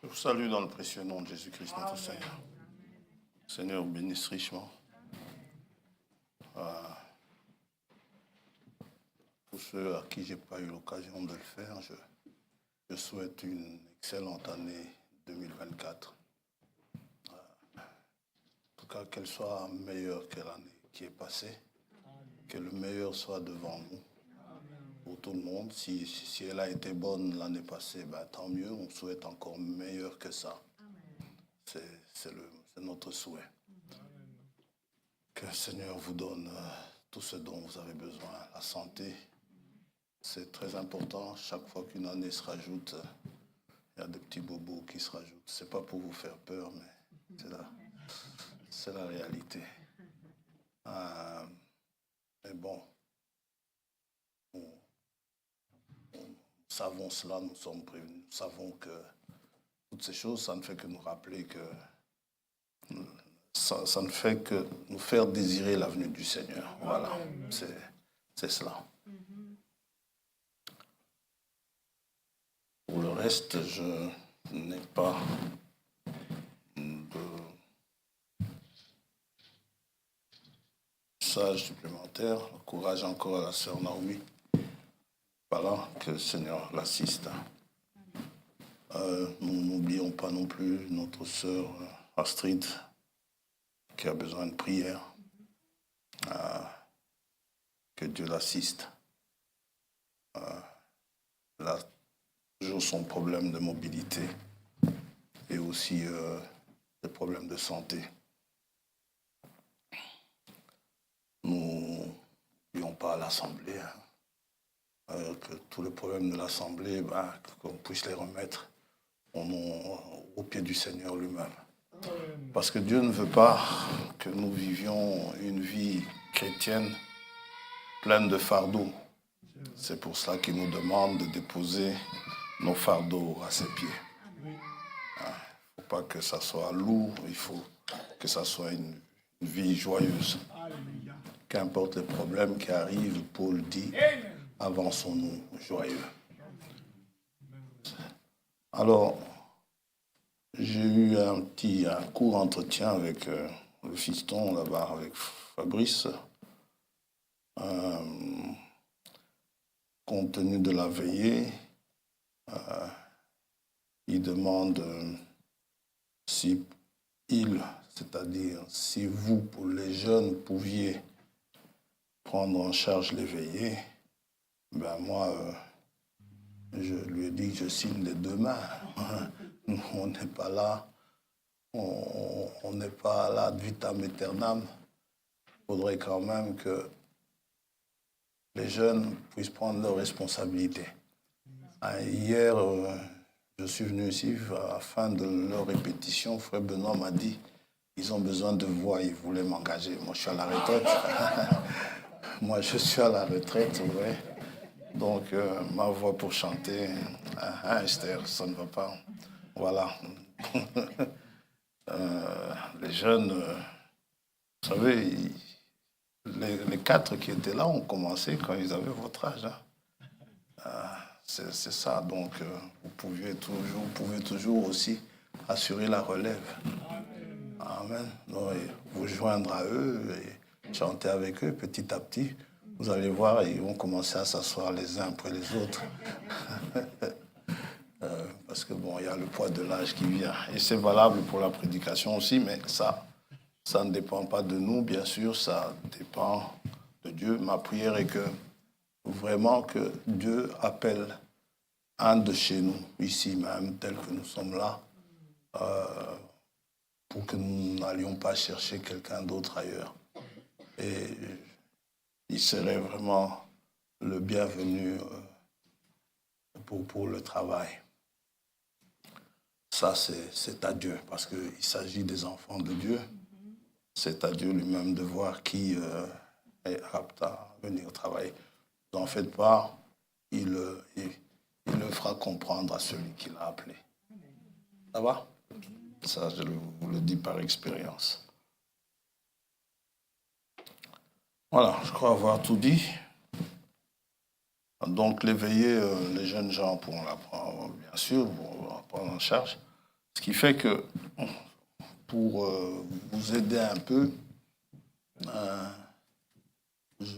Je vous salue dans le précieux nom de Jésus-Christ, notre Seigneur. Seigneur, bénisse richement tous ceux à qui je n'ai pas eu l'occasion de le faire. Je souhaite une excellente année 2024. En tout cas, qu'elle soit meilleure que l'année qui est passée. Que le meilleur soit devant nous. Pour tout le monde. Si elle a été bonne l'année passée, tant mieux. On souhaite encore meilleur que ça. C'est notre souhait. Que le Seigneur vous donne tout ce dont vous avez besoin. La santé, c'est très important. Chaque fois qu'une année se rajoute, il y a des petits bobos qui se rajoutent. C'est pas pour vous faire peur, mais c'est la réalité. Mais bon, nous savons cela, nous sommes prévenus. Nous savons que toutes ces choses, ça ne fait que nous rappeler que ça ne fait que nous faire désirer la venue du Seigneur. Voilà, c'est cela. Pour le reste, je n'ai pas de message supplémentaire. Courage encore à la sœur Naomi. Voilà, que le Seigneur l'assiste. Nous n'oublions pas non plus notre sœur Astrid, qui a besoin de prière. Que Dieu l'assiste. Elle a toujours son problème de mobilité et aussi des problèmes de santé. Nous n'oublions pas l'Assemblée. Que tous les problèmes de l'Assemblée, qu'on puisse les remettre au pied du Seigneur lui-même. Parce que Dieu ne veut pas que nous vivions une vie chrétienne pleine de fardeaux. C'est pour cela qu'il nous demande de déposer nos fardeaux à ses pieds. Il ne faut pas que ça soit lourd, il faut que ça soit une vie joyeuse. Qu'importe les problèmes qui arrivent, Paul dit, avançons-nous joyeux. Alors, j'ai eu un court entretien avec le fiston là-bas, avec Fabrice, compte tenu de la veillée. Il demande c'est-à-dire si vous, pour les jeunes, pouviez prendre en charge les veillées, moi, je lui ai dit que je signe les deux mains. On n'est pas là, on n'est pas là ad vitam aeternam. Il faudrait quand même que les jeunes puissent prendre leurs responsabilités. Hier, je suis venu ici, à la fin de leur répétition, Frère Benoît m'a dit, ils ont besoin de voix, ils voulaient m'engager. Moi, je suis à la retraite. Moi, je suis à la retraite, ouais. Donc, ma voix pour chanter, Esther, ça ne va pas. Voilà. Les jeunes, vous savez, les 4 qui étaient là ont commencé quand ils avaient votre âge. C'est ça. Donc, vous pouvez toujours aussi assurer la relève. Amen. Donc, vous joindre à eux et chanter avec eux petit à petit. Vous allez voir, ils vont commencer à s'asseoir les uns après les autres. Parce que il y a le poids de l'âge qui vient. Et c'est valable pour la prédication aussi, mais ça ne dépend pas de nous, bien sûr, ça dépend de Dieu. Ma prière est que vraiment que Dieu appelle un de chez nous, ici même, tel que nous sommes là, pour que nous n'allions pas chercher quelqu'un d'autre ailleurs. Et il serait vraiment le bienvenu pour le travail. Ça, c'est à Dieu, parce qu'il s'agit des enfants de Dieu. C'est à Dieu lui-même de voir qui est apte à venir travailler. Ne vous en faites pas, il le fera comprendre à celui qui l'a appelé. Ça va? Ça, je vous le dis par expérience. Voilà, je crois avoir tout dit. Donc, l'éveiller, les jeunes gens pourront la prendre, bien sûr, vont la prendre en charge. Ce qui fait que, pour vous aider un peu,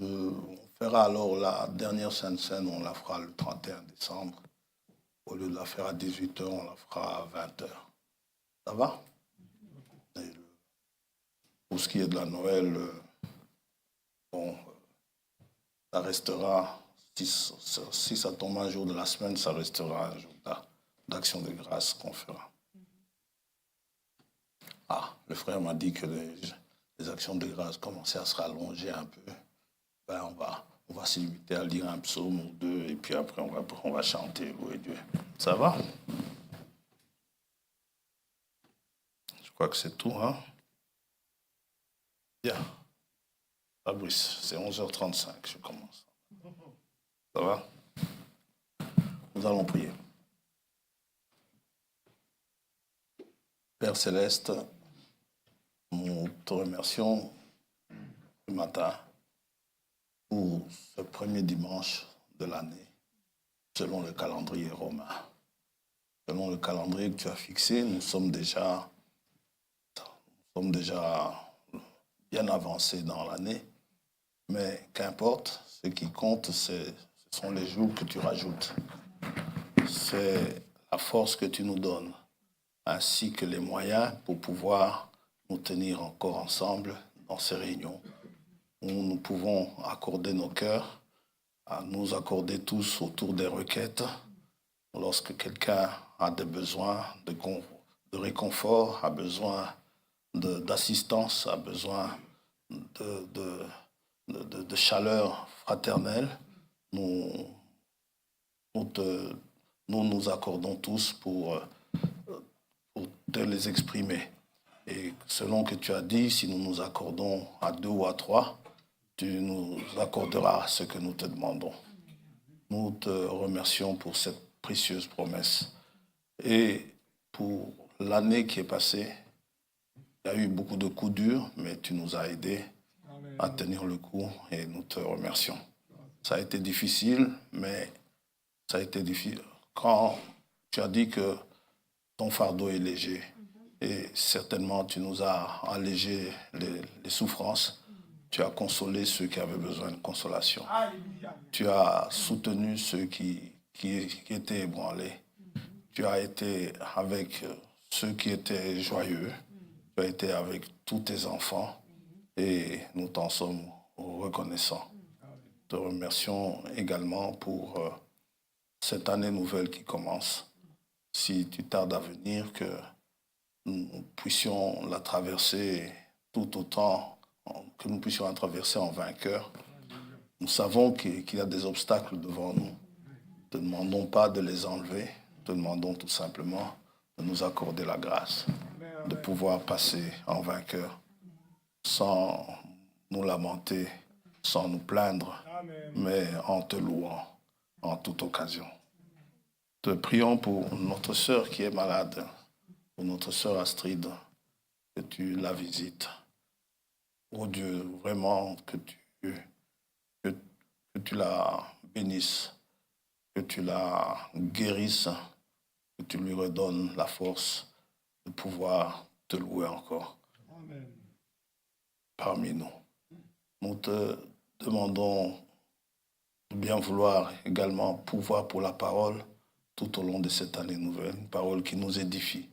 on fera alors la dernière Sainte Seine, on la fera le 31 décembre. Au lieu de la faire à 18h, on la fera à 20h. Ça va? Pour ce qui est de la Noël, bon, ça restera, si ça tombe un jour de la semaine, ça restera un jour d'action de grâce qu'on fera. Ah, le frère m'a dit que les actions de grâce commençaient à se rallonger un peu. Ben, on va se limiter à lire un psaume ou deux, et puis après, on va chanter, louer Dieu. Ça va? Je crois que c'est tout, hein? Bien. Fabrice, c'est 11h35, je commence. Ça va? Nous allons prier. Père Céleste, nous te remercions ce matin pour ce premier dimanche de l'année, selon le calendrier romain. Selon le calendrier que tu as fixé, nous sommes déjà bien avancés dans l'année, mais qu'importe, ce qui compte, ce sont les jours que tu rajoutes. C'est la force que tu nous donnes, ainsi que les moyens pour pouvoir nous tenir encore ensemble dans ces réunions, où nous pouvons accorder nos cœurs, à nous accorder tous autour des requêtes, lorsque quelqu'un a des besoins de réconfort, a besoin d'assistance, a besoin de chaleur fraternelle, nous nous accordons tous pour te les exprimer. Et selon que tu as dit, si nous nous accordons à 2 ou à 3, tu nous accorderas ce que nous te demandons. Nous te remercions pour cette précieuse promesse. Et pour l'année qui est passée, il y a eu beaucoup de coups durs, mais tu nous as aidés à tenir le coup et nous te remercions. Ça a été difficile, mais ça a été difficile. Quand tu as dit que ton fardeau est léger, et certainement tu nous as allégé les souffrances, tu as consolé ceux qui avaient besoin de consolation. Tu as soutenu ceux qui étaient ébranlés. Tu as été avec ceux qui étaient joyeux. Tu as été avec tous tes enfants et nous t'en sommes reconnaissants. Te remercions également pour cette année nouvelle qui commence. Si tu tardes à venir, que nous puissions la traverser tout autant, que nous puissions la traverser en vainqueur. Nous savons qu'il y a des obstacles devant nous. Ne te demandons pas de les enlever, te demandons tout simplement de nous accorder la grâce, de pouvoir passer en vainqueur, sans nous lamenter, sans nous plaindre, mais en te louant en toute occasion. Te prions pour notre sœur qui est malade, pour notre sœur Astrid, que tu la visites. Oh Dieu, vraiment que tu la bénisses, que tu la guérisses, que tu lui redonnes la force de pouvoir te louer encore. Amen. Parmi nous. Nous te demandons de bien vouloir également pouvoir pour la parole tout au long de cette année nouvelle, une parole qui nous édifie,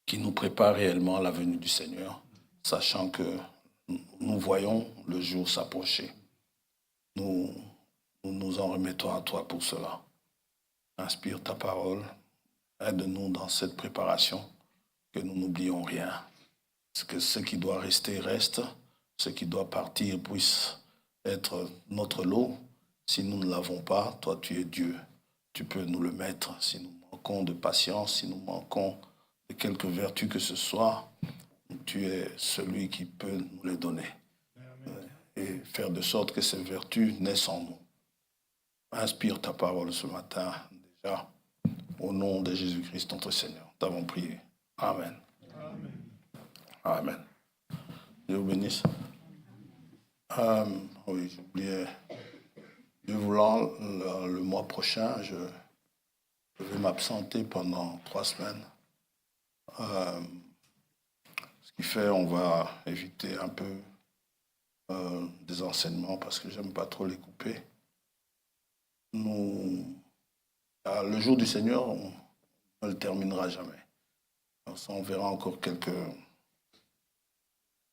qui nous prépare réellement à la venue du Seigneur, sachant que nous voyons le jour s'approcher. Nous nous en remettons à toi pour cela. Inspire ta parole, aide-nous dans cette préparation, que nous n'oublions rien. Que ce qui doit rester reste, ce qui doit partir puisse être notre lot. Si nous ne l'avons pas, toi tu es Dieu. Tu peux nous le mettre. Si nous manquons de patience, si nous manquons de quelque vertu que ce soit, tu es celui qui peut nous les donner. Et faire de sorte que ces vertus naissent en nous. Inspire ta parole ce matin, déjà, au nom de Jésus-Christ, notre Seigneur. Nous t'avons prié. Amen. Amen. Amen. Dieu vous bénisse. Oui, j'oubliais. Dieu voulant, le mois prochain, je vais m'absenter pendant 3 semaines Ce qui fait, on va éviter un peu des enseignements parce que j'aime pas trop les couper. Le jour du Seigneur, on ne le terminera jamais. Alors ça, on verra encore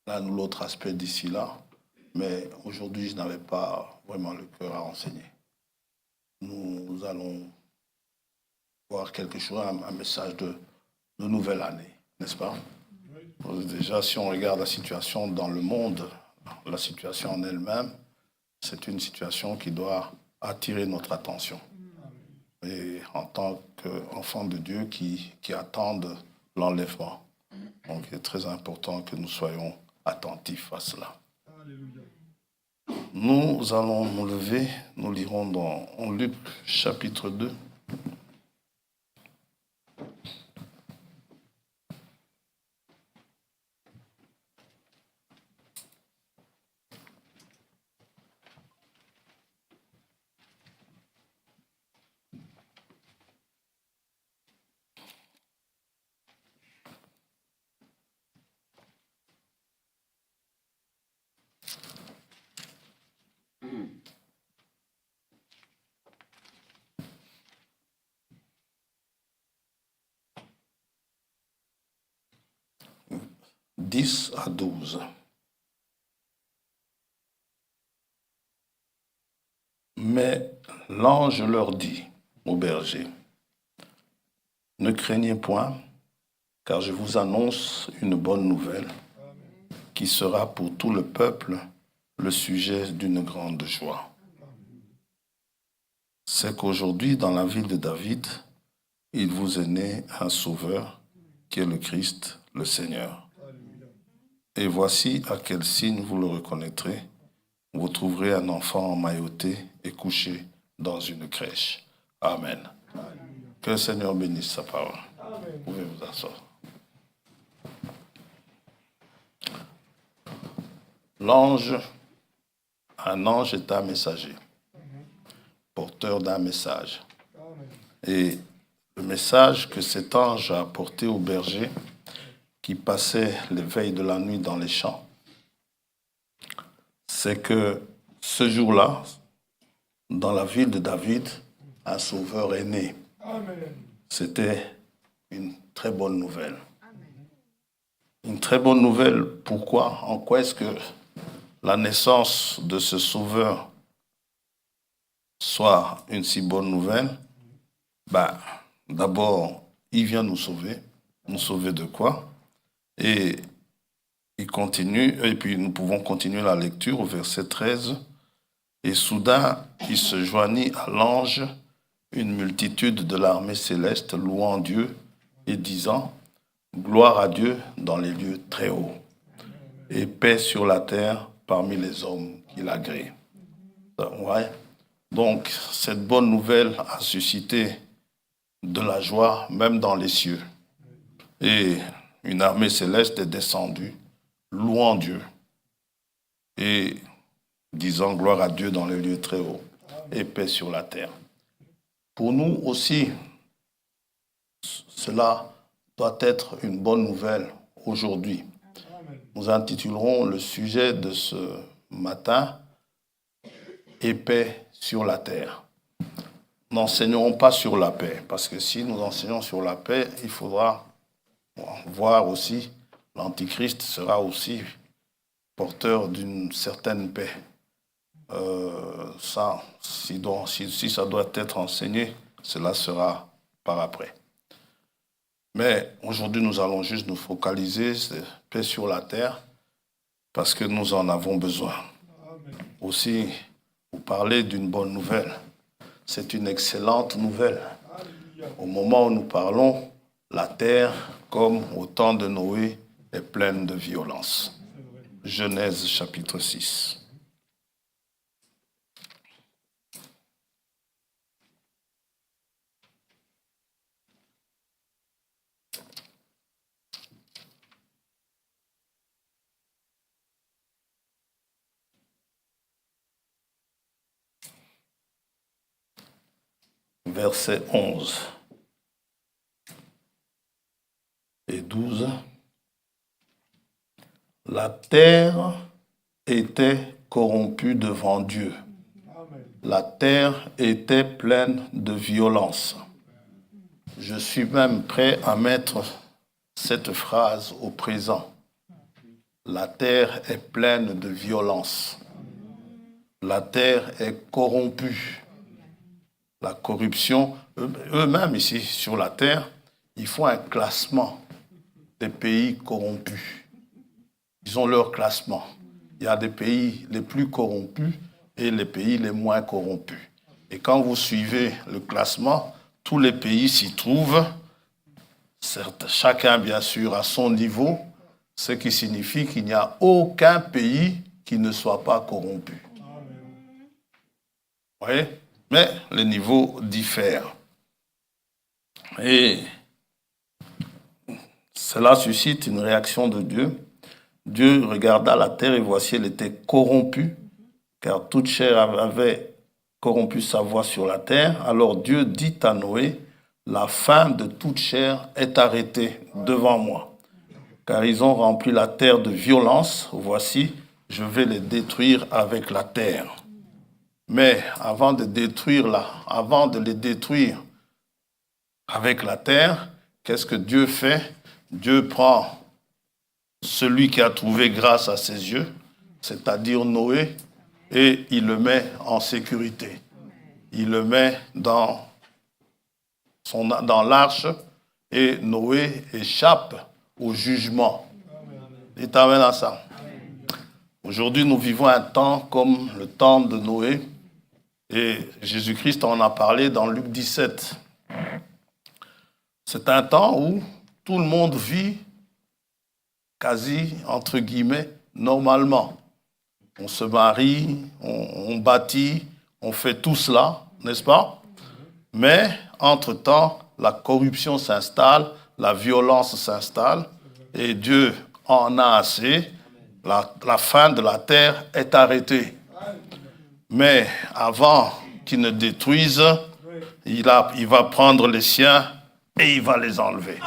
l'un ou l'autre aspect d'ici là. Mais aujourd'hui, je n'avais pas vraiment le cœur à enseigner. Nous allons voir quelque chose, un message de nouvelle année, n'est-ce pas? Oui. Déjà, si on regarde la situation dans le monde, la situation en elle-même, c'est une situation qui doit attirer notre attention. Et en tant qu'enfants de Dieu qui attendent l'enlèvement. Donc, il est très important que nous soyons attentifs à cela. Alléluia. Nous allons nous lever, nous lirons en Luc chapitre 2. « 10 à 12. Mais l'ange leur dit aux bergers, « Ne craignez point, car je vous annonce une bonne nouvelle qui sera pour tout le peuple le sujet d'une grande joie. C'est qu'aujourd'hui, dans la ville de David, il vous est né un sauveur qui est le Christ, le Seigneur. Et voici à quel signe vous le reconnaîtrez. Vous trouverez un enfant emmailloté et couché dans une crèche. » Amen. Que le Seigneur bénisse sa parole. Amen. Vous pouvez vous asseoir. Un ange est un messager, porteur d'un message. Et le message que cet ange a apporté aux bergers qui passaient les veilles de la nuit dans les champs, c'est que ce jour-là, dans la ville de David, un sauveur est né. Amen. C'était une très bonne nouvelle. Amen. Une très bonne nouvelle. Pourquoi? En quoi est-ce que la naissance de ce sauveur soit une si bonne nouvelle? D'abord, il vient nous sauver. Nous sauver de quoi? Et il continue, et puis nous pouvons continuer la lecture au verset 13. Et soudain, il se joignit à l'ange une multitude de l'armée céleste louant Dieu et disant « Gloire à Dieu dans les lieux très hauts et paix sur la terre parmi les hommes qu'il agrée. » Ouais. Donc, cette bonne nouvelle a suscité de la joie, même dans les cieux. Et une armée céleste est descendue, louant Dieu et disant gloire à Dieu dans les lieux très hauts et paix sur la terre. Pour nous aussi, cela doit être une bonne nouvelle aujourd'hui. Nous intitulerons le sujet de ce matin « Et paix sur la terre ». N'enseignons pas sur la paix, parce que si nous enseignons sur la paix, il faudra voir aussi, l'Antichrist sera aussi porteur d'une certaine paix. Si ça doit être enseigné, cela sera par après. Mais aujourd'hui, nous allons juste nous focaliser sur la paix sur la terre, parce que nous en avons besoin. Amen. Aussi, vous parlez d'une bonne nouvelle. C'est une excellente nouvelle. Au moment où nous parlons, la terre, comme au temps de Noé, est pleine de violence. Genèse chapitre 6. Verset 11. et 12. La terre était corrompue devant Dieu. La terre était pleine de violence. Je suis même prêt à mettre cette phrase au présent. La terre est pleine de violence. La terre est corrompue. La corruption, eux-mêmes ici sur la terre, ils font un classement des pays corrompus. Ils ont leur classement. Il y a des pays les plus corrompus et les pays les moins corrompus. Et quand vous suivez le classement, tous les pays s'y trouvent, certes, chacun bien sûr à son niveau, ce qui signifie qu'il n'y a aucun pays qui ne soit pas corrompu. Vous voyez? Mais les niveaux diffèrent. Et cela suscite une réaction de Dieu. Dieu regarda la terre et voici, elle était corrompue, car toute chair avait corrompu sa voie sur la terre. Alors Dieu dit à Noé, la fin de toute chair est arrêtée devant moi, car ils ont rempli la terre de violence. Voici, je vais les détruire avec la terre. Mais avant de les détruire avec la terre, qu'est-ce que Dieu fait? Dieu prend celui qui a trouvé grâce à ses yeux, c'est-à-dire Noé, et il le met en sécurité. Il le met dans l'arche et Noé échappe au jugement. Dites amen à ça. Aujourd'hui, nous vivons un temps comme le temps de Noé et Jésus-Christ en a parlé dans Luc 17. C'est un temps où tout le monde vit quasi, entre guillemets, normalement. On se marie, on bâtit, on fait tout cela, n'est-ce pas? Mais, entre-temps, la corruption s'installe, la violence s'installe, et Dieu en a assez. La fin de la terre est arrêtée. Mais avant qu'il ne détruise, il va prendre les siens et il va les enlever.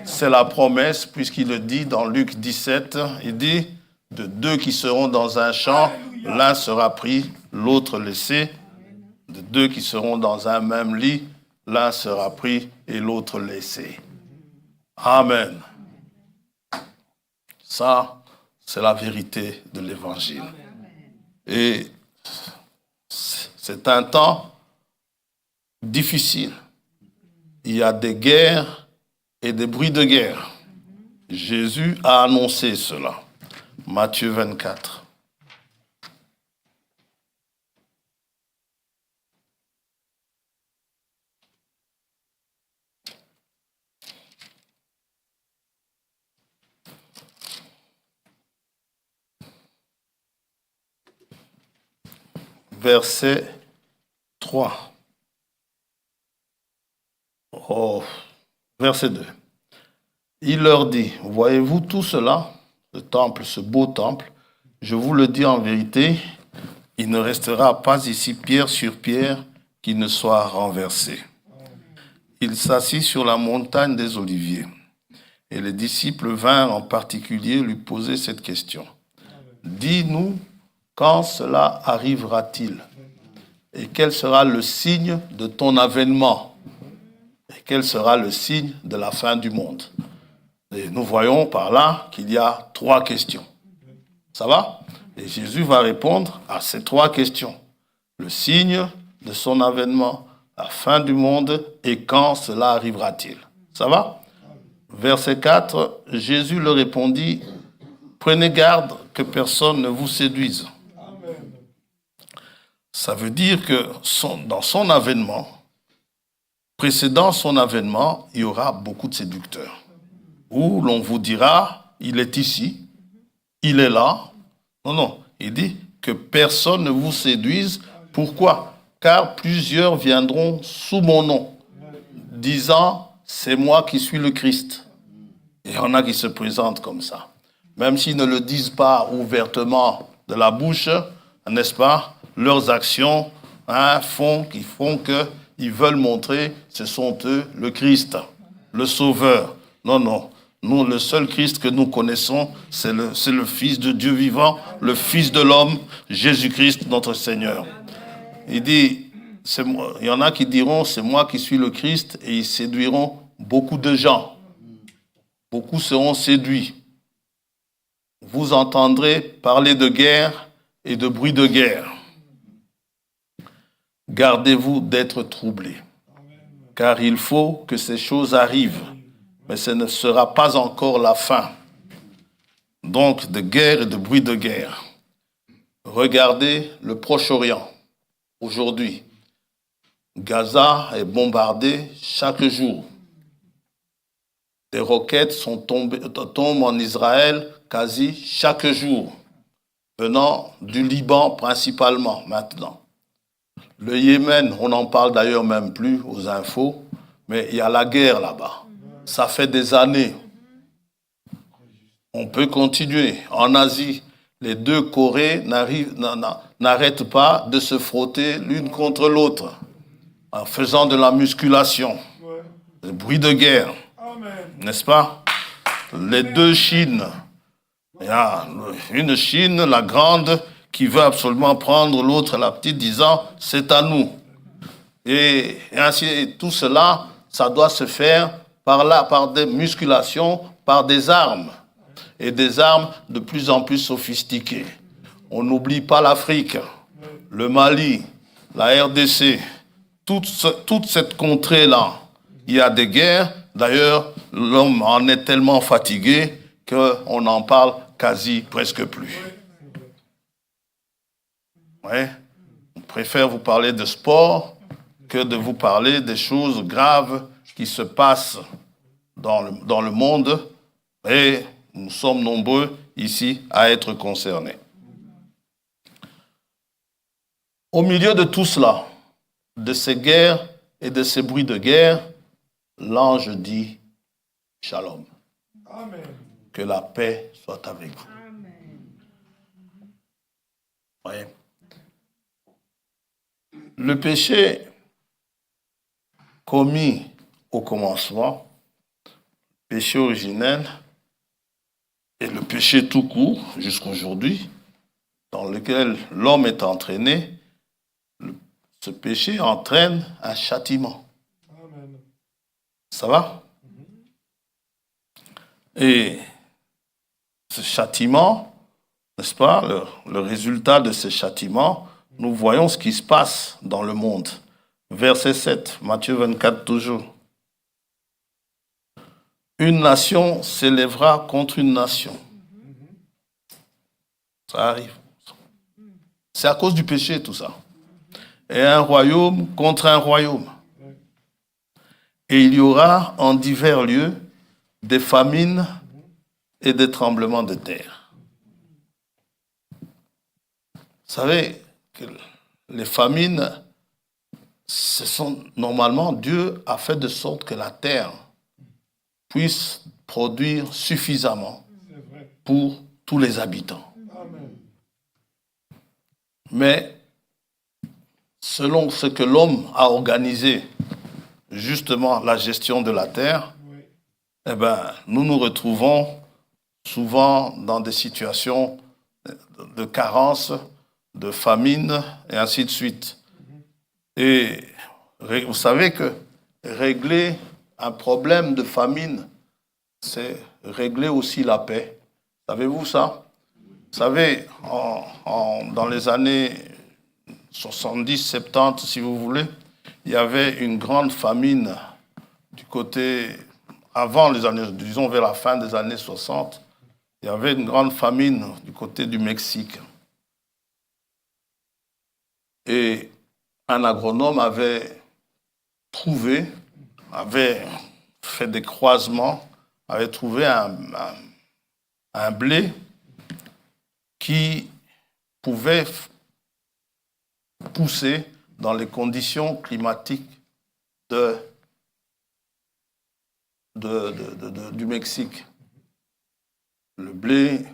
C'est la promesse, puisqu'il le dit dans Luc 17, il dit, de deux qui seront dans un champ, l'un sera pris, l'autre laissé. De deux qui seront dans un même lit, l'un sera pris et l'autre laissé. Amen. Ça, c'est la vérité de l'Évangile. Et c'est un temps difficile. Il y a des guerres et des bruits de guerre. Jésus a annoncé cela. Matthieu 24. Verset 3. Verset 2. Il leur dit, voyez-vous tout cela, le temple, ce beau temple, je vous le dis en vérité, il ne restera pas ici pierre sur pierre qui ne soit renversé. Il s'assit sur la montagne des Oliviers. Et les disciples vinrent en particulier lui poser cette question. Dis-nous, quand cela arrivera-t-il? Et quel sera le signe de ton avènement? Et quel sera le signe de la fin du monde? Et nous voyons par là qu'il y a 3 questions. Ça va? Et Jésus va répondre à ces 3 questions. Le signe de son avènement, la fin du monde et quand cela arrivera-t-il? Ça va? Verset 4, Jésus leur répondit, prenez garde que personne ne vous séduise. Ça veut dire que dans son avènement, précédant son avènement, il y aura beaucoup de séducteurs. Où l'on vous dira, il est ici, il est là. Non, il dit que personne ne vous séduise. Pourquoi? Car plusieurs viendront sous mon nom, disant, c'est moi qui suis le Christ. Et il y en a qui se présentent comme ça. Même s'ils ne le disent pas ouvertement de la bouche, n'est-ce pas? Leurs actions font qu'ils veulent montrer, ce sont eux le Christ, le Sauveur. Non, Nous, le seul Christ que nous connaissons, c'est le Fils de Dieu vivant, le Fils de l'homme, Jésus-Christ, notre Seigneur. Il dit, il y en a qui diront, c'est moi qui suis le Christ, et ils séduiront beaucoup de gens. Beaucoup seront séduits. Vous entendrez parler de guerre et de bruit de guerre. Gardez-vous d'être troublés, car il faut que ces choses arrivent, mais ce ne sera pas encore la fin. Donc, de guerre et de bruit de guerre. Regardez le Proche-Orient. Aujourd'hui, Gaza est bombardé chaque jour. Des roquettes tombent en Israël quasi chaque jour, venant du Liban principalement maintenant. Le Yémen, on n'en parle d'ailleurs même plus aux infos, mais il y a la guerre là-bas. Ça fait des années. On peut continuer. En Asie, les deux Corées n'arrêtent pas de se frotter l'une contre l'autre en faisant de la musculation. Le bruit de guerre. N'est-ce pas? Les deux Chines. Il y a une Chine, la grande, qui veut absolument prendre l'autre, la petite, disant « c'est à nous ». Et ainsi, tout cela, ça doit se faire par des musculations, par des armes. Et des armes de plus en plus sophistiquées. On n'oublie pas l'Afrique, le Mali, la RDC, toute cette contrée-là. Il y a des guerres. D'ailleurs, l'homme en est tellement fatigué qu'on n'en parle quasi presque plus. Ouais. On préfère vous parler de sport que de vous parler des choses graves qui se passent dans le monde. Et nous sommes nombreux ici à être concernés. Au milieu de tout cela, de ces guerres et de ces bruits de guerre, l'ange dit « Shalom ». Que la paix soit avec vous. Ouais. Le péché commis au commencement, péché originel, et le péché tout court jusqu'à aujourd'hui, dans lequel l'homme est entraîné, ce péché entraîne un châtiment. Amen. Ça va? Et ce châtiment, n'est-ce pas, le résultat de ce châtiment, nous voyons ce qui se passe dans le monde. Verset 7, Matthieu 24 toujours. Une nation s'élèvera contre une nation. Ça arrive. C'est à cause du péché, tout ça. Et un royaume contre un royaume. Et il y aura en divers lieux des famines et des tremblements de terre. Vous savez que les famines, ce sont normalement, Dieu a fait de sorte que la terre puisse produire suffisamment pour tous les habitants. Mais selon ce que l'homme a organisé, justement la gestion de la terre, eh ben, nous nous retrouvons souvent dans des situations de carence, de famine, et ainsi de suite. Et vous savez que régler un problème de famine, c'est régler aussi la paix. Savez-vous ça? Vous savez, dans les années 70, 70, si vous voulez, il y avait une grande famine du côté, avant les années, disons vers la fin des années 60, il y avait une grande famine du côté du Mexique. Et un agronome avait fait des croisements, avait trouvé un blé qui pouvait pousser dans les conditions climatiques du Mexique. Le blé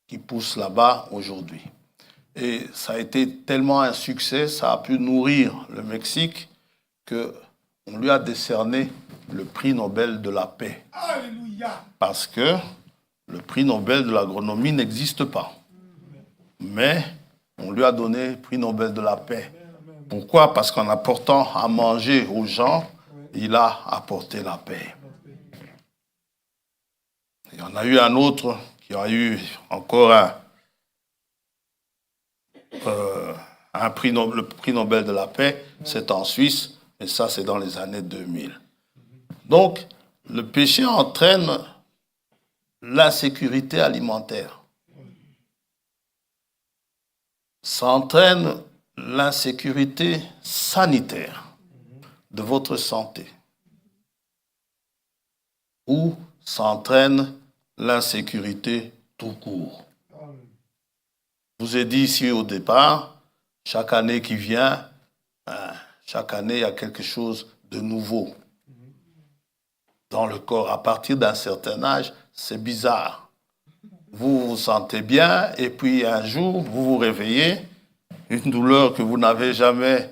qui pousse là-bas aujourd'hui. Et ça a été tellement un succès, ça a pu nourrir le Mexique qu'on lui a décerné le prix Nobel de la paix. Alléluia. Parce que le prix Nobel de l'agronomie n'existe pas. Mais on lui a donné le prix Nobel de la paix. Pourquoi? Parce qu'en apportant à manger aux gens, il a apporté la paix. Il y en a eu un autre qui a eu encore le prix Nobel de la paix, c'est en Suisse, et ça c'est dans les années 2000. Donc, le péché entraîne l'insécurité alimentaire. Ça entraîne l'insécurité sanitaire de votre santé. Ou ça entraîne l'insécurité tout court. Je vous ai dit ici au départ, chaque année qui vient, chaque année il y a quelque chose de nouveau dans le corps. À partir d'un certain âge, c'est bizarre. Vous vous sentez bien et puis un jour, vous vous réveillez, une douleur que vous n'avez jamais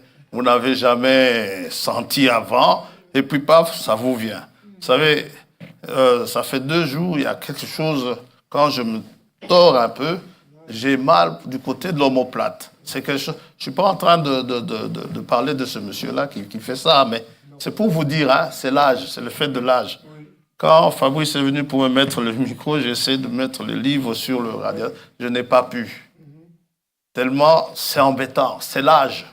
sentie avant et puis paf, ça vous vient. Vous savez, ça fait 2 jours, il y a quelque chose, quand je me tords un peu, j'ai mal du côté de l'omoplate. C'est quelque chose, je ne suis pas en train de parler de ce monsieur-là qui fait ça, mais c'est pour vous dire, hein, c'est l'âge, c'est le fait de l'âge. Quand Fabrice est venu pour me mettre le micro, j'ai essayé de mettre le livre sur le radiateur. Je n'ai pas pu. Tellement c'est embêtant, c'est l'âge.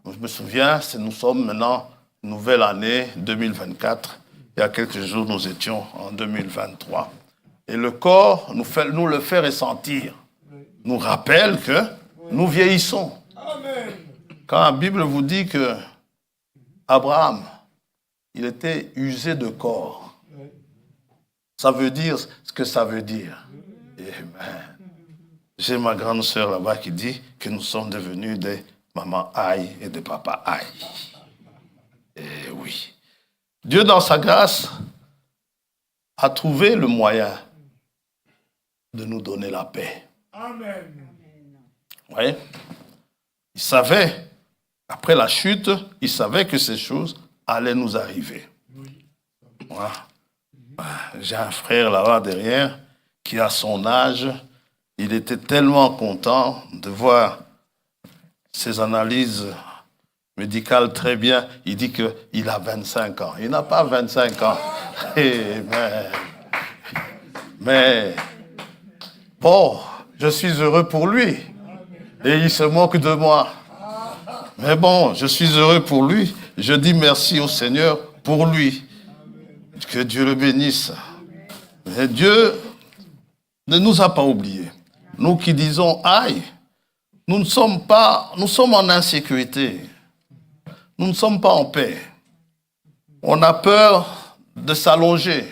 Je me souviens, nous sommes maintenant, nouvelle année 2024. Il y a quelques jours, nous étions en 2023. Et le corps nous le fait ressentir. Nous rappelle que nous vieillissons. Amen. Quand la Bible vous dit que Abraham, il était usé de corps, ça veut dire ce que ça veut dire. J'ai ma grande sœur là-bas qui dit que nous sommes devenus des mamans aïe et des papas aïe. Et oui. Dieu, dans sa grâce, a trouvé le moyen de nous donner la paix. Amen. Vous voyez? Il savait, après la chute, il savait que ces choses allaient nous arriver. Voilà. J'ai un frère là-bas derrière qui a son âge. Il était tellement content de voir ses analyses médicales très bien. Il dit qu'il a 25 ans. Il n'a pas 25 ans. Mais bon, je suis heureux pour lui. Et il se moque de moi. Mais bon, je suis heureux pour lui. Je dis merci au Seigneur pour lui. Que Dieu le bénisse. Mais Dieu ne nous a pas oubliés. Nous qui disons aïe, nous sommes en insécurité. Nous ne sommes pas en paix. On a peur de s'allonger.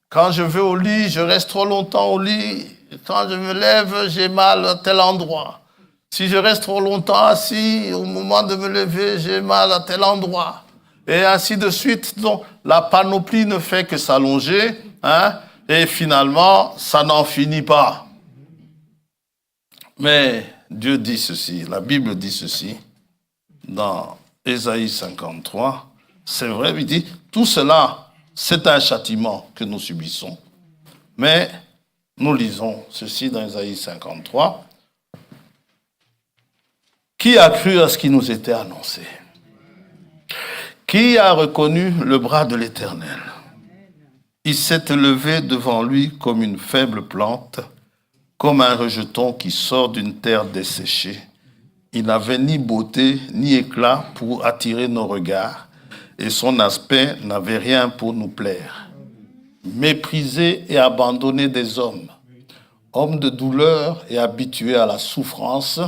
Quand je vais au lit, je reste trop longtemps au lit. Quand je me lève, j'ai mal à tel endroit. Si je reste trop longtemps assis, au moment de me lever, j'ai mal à tel endroit. Et ainsi de suite. Donc, la panoplie ne fait que s'allonger, hein, et finalement, ça n'en finit pas. Mais Dieu dit ceci, la Bible dit ceci, dans Ésaïe 53, c'est vrai, il dit, tout cela, c'est un châtiment que nous subissons. Mais nous lisons ceci dans Ésaïe 53. Qui a cru à ce qui nous était annoncé? Qui a reconnu le bras de l'Éternel? Il s'est élevé devant lui comme une faible plante, comme un rejeton qui sort d'une terre desséchée. Il n'avait ni beauté ni éclat pour attirer nos regards, et son aspect n'avait rien pour nous plaire. Méprisé et abandonné des hommes, homme de douleur et habitué à la souffrance,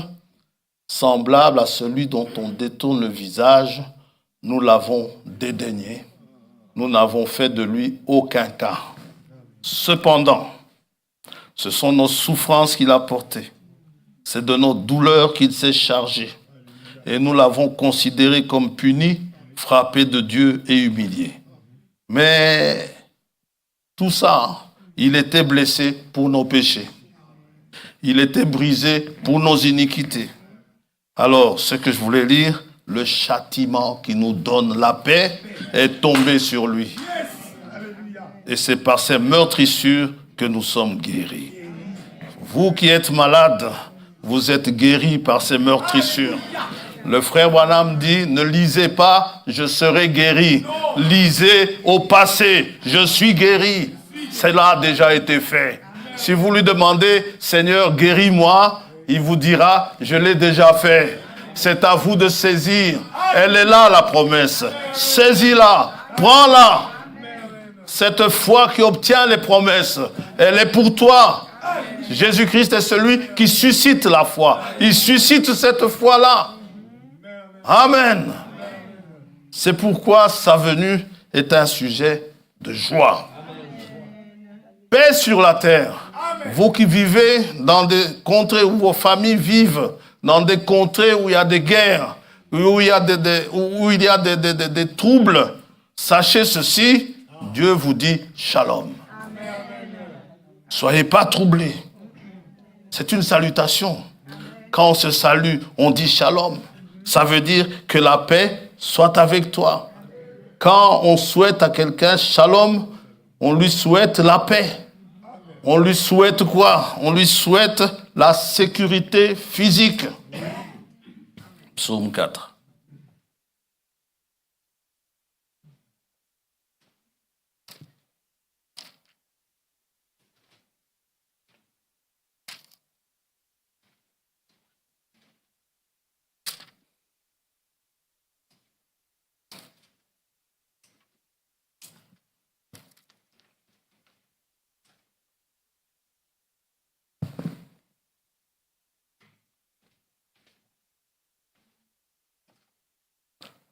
semblable à celui dont on détourne le visage, nous l'avons dédaigné. Nous n'avons fait de lui aucun cas. Cependant, ce sont nos souffrances qu'il a portées. C'est de nos douleurs qu'il s'est chargé. Et nous l'avons considéré comme puni, frappé de Dieu et humilié. Mais tout ça, il était blessé pour nos péchés. Il était brisé pour nos iniquités. Alors, ce que je voulais lire, le châtiment qui nous donne la paix est tombé sur lui. Et c'est par ces meurtrissures que nous sommes guéris. Vous qui êtes malades, vous êtes guéris par ces meurtrissures. Le frère Branham dit, ne lisez pas, je serai guéri. Lisez au passé, je suis guéri. Cela a déjà été fait. Si vous lui demandez, Seigneur, guéris-moi, il vous dira, je l'ai déjà fait. C'est à vous de saisir. Elle est là, la promesse. Saisis-la, prends-la. Cette foi qui obtient les promesses, elle est pour toi. Jésus-Christ est celui qui suscite la foi. Il suscite cette foi-là. Amen. C'est pourquoi sa venue est un sujet de joie. Paix sur la terre. Vous qui vivez dans des contrées où vos familles vivent, dans des contrées où il y a des guerres, où il y a des troubles, sachez ceci, Dieu vous dit shalom. Soyez pas troublés. C'est une salutation. Quand on se salue, on dit shalom. Ça veut dire que la paix soit avec toi. Quand on souhaite à quelqu'un shalom, on lui souhaite la paix. On lui souhaite quoi? On lui souhaite la sécurité physique. Psaume 4.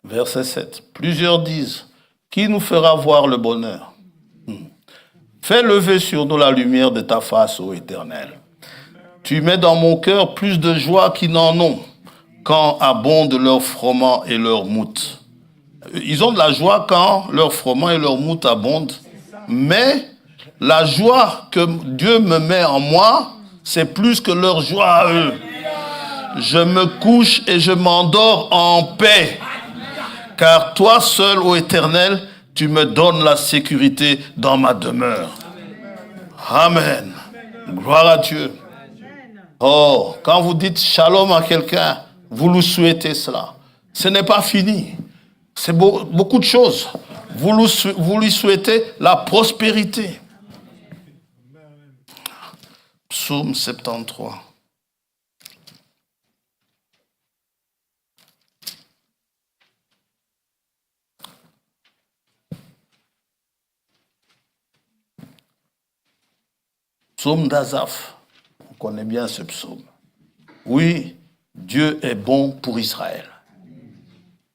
Verset 7. Plusieurs disent, qui nous fera voir le bonheur? Fais lever sur nous la lumière de ta face, ô Éternel. Tu mets dans mon cœur plus de joie qu'ils n'en ont, quand abondent leurs froment et leurs moutes. Ils ont de la joie quand leurs froment et leurs moutes abondent, mais la joie que Dieu me met en moi, c'est plus que leur joie à eux. Je me couche et je m'endors en paix. Car toi seul, ô Éternel, tu me donnes la sécurité dans ma demeure. Amen. Gloire à Dieu. Oh, quand vous dites shalom à quelqu'un, vous lui souhaitez cela. Ce n'est pas fini. C'est beaucoup de choses. Vous lui souhaitez la prospérité. Psaume 73. Psaume d'Azaph. On connaît bien ce psaume. Oui, Dieu est bon pour Israël.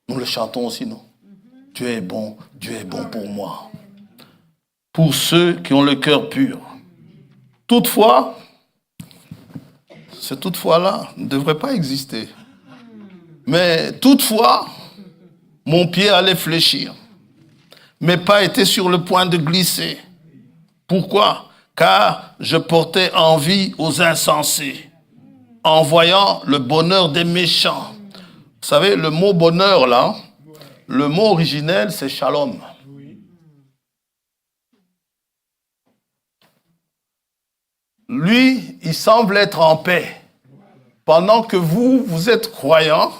Nous le chantons aussi, non? Dieu est bon pour moi. Pour ceux qui ont le cœur pur. Toutefois, ce toutefois-là ne devrait pas exister. Mais toutefois, mon pied allait fléchir. Mes pas étaient sur le point de glisser. Pourquoi? Car je portais envie aux insensés, en voyant le bonheur des méchants. Vous savez, le mot bonheur, là, le mot originel, c'est shalom. Lui, il semble être en paix. Pendant que vous êtes croyants,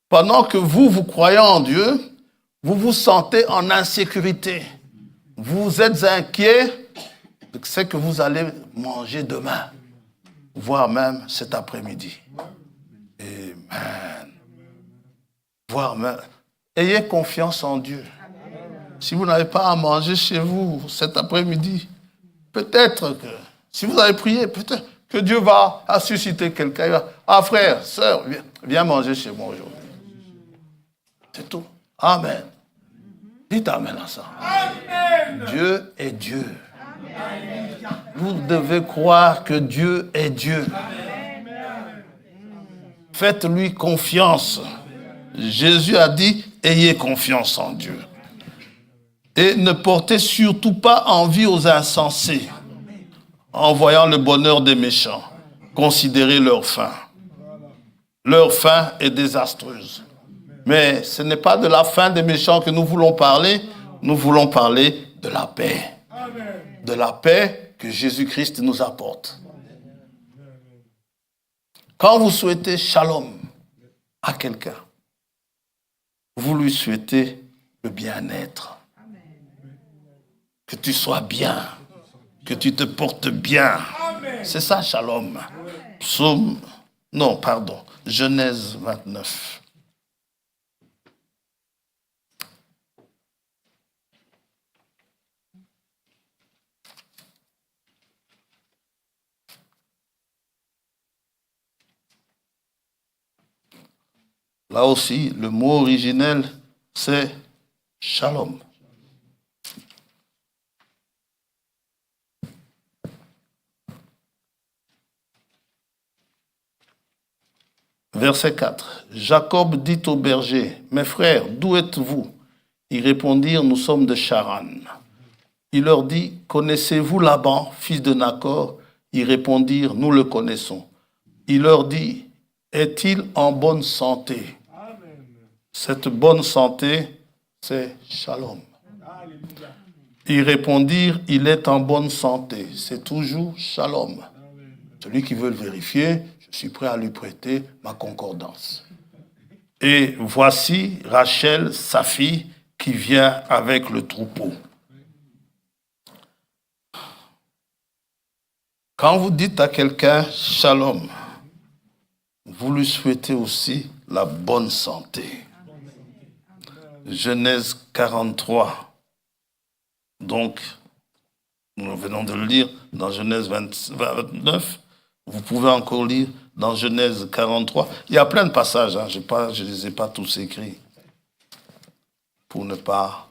pendant que vous croyez en Dieu, vous vous sentez en insécurité. Vous êtes inquiet. C'est que vous allez manger demain, voire même cet après-midi. Amen. Voire même. Ayez confiance en Dieu. Si vous n'avez pas à manger chez vous cet après-midi, peut-être que, si vous avez prié, peut-être que Dieu va susciter quelqu'un. Ah frère, sœur, viens manger chez moi aujourd'hui. C'est tout. Amen. Dites Amen à ça. Amen. Dieu est Dieu. Vous devez croire que Dieu est Dieu. Faites-lui confiance. Jésus a dit, ayez confiance en Dieu. Et ne portez surtout pas envie aux insensés, en voyant le bonheur des méchants. Considérez leur fin. Leur fin est désastreuse. Mais ce n'est pas de la fin des méchants que nous voulons parler. Nous voulons parler de la paix. Amen. De la paix que Jésus-Christ nous apporte. Quand vous souhaitez shalom à quelqu'un, vous lui souhaitez le bien-être. Que tu sois bien. Que tu te portes bien. C'est ça, shalom. Genèse 29. Là aussi, le mot originel, c'est shalom. Verset 4. Jacob dit aux bergers, « Mes frères, d'où êtes-vous » Ils répondirent, « Nous sommes de Charan. » Il leur dit, « Connaissez-vous Laban, fils de Nacor » Ils répondirent, « Nous le connaissons. » Il leur dit, « Est-il en bonne santé » Cette bonne santé, c'est shalom. Alléluia. Ils répondirent, « Il est en bonne santé. » C'est toujours shalom. Celui qui veut le vérifier, je suis prêt à lui prêter ma concordance. Et voici Rachel, sa fille, qui vient avec le troupeau. Quand vous dites à quelqu'un shalom, vous lui souhaitez aussi la bonne santé. Genèse 43. Donc, nous venons de le lire dans Genèse 29. Vous pouvez encore lire dans Genèse 43. Il y a plein de passages, hein. Je ne les ai pas tous écrits pour ne pas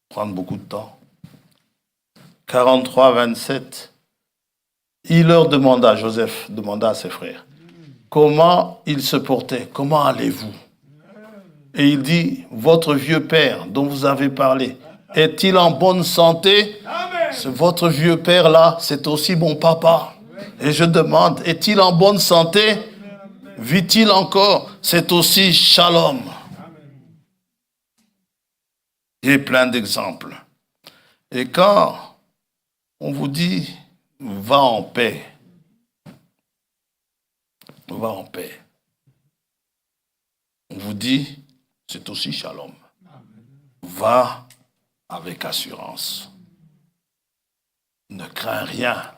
prendre beaucoup de temps. 43, 27. Il leur demanda, Joseph demanda à ses frères, comment ils se portaient, comment allez-vous? Et il dit, votre vieux père dont vous avez parlé, est-il en bonne santé? Amen. Votre vieux père-là, c'est aussi mon papa. Et je demande, est-il en bonne santé? Vit-il encore? C'est aussi shalom. Il y a plein d'exemples. Et quand on vous dit, va en paix, va en paix, on vous dit, c'est aussi shalom. Va avec assurance. Ne crains rien.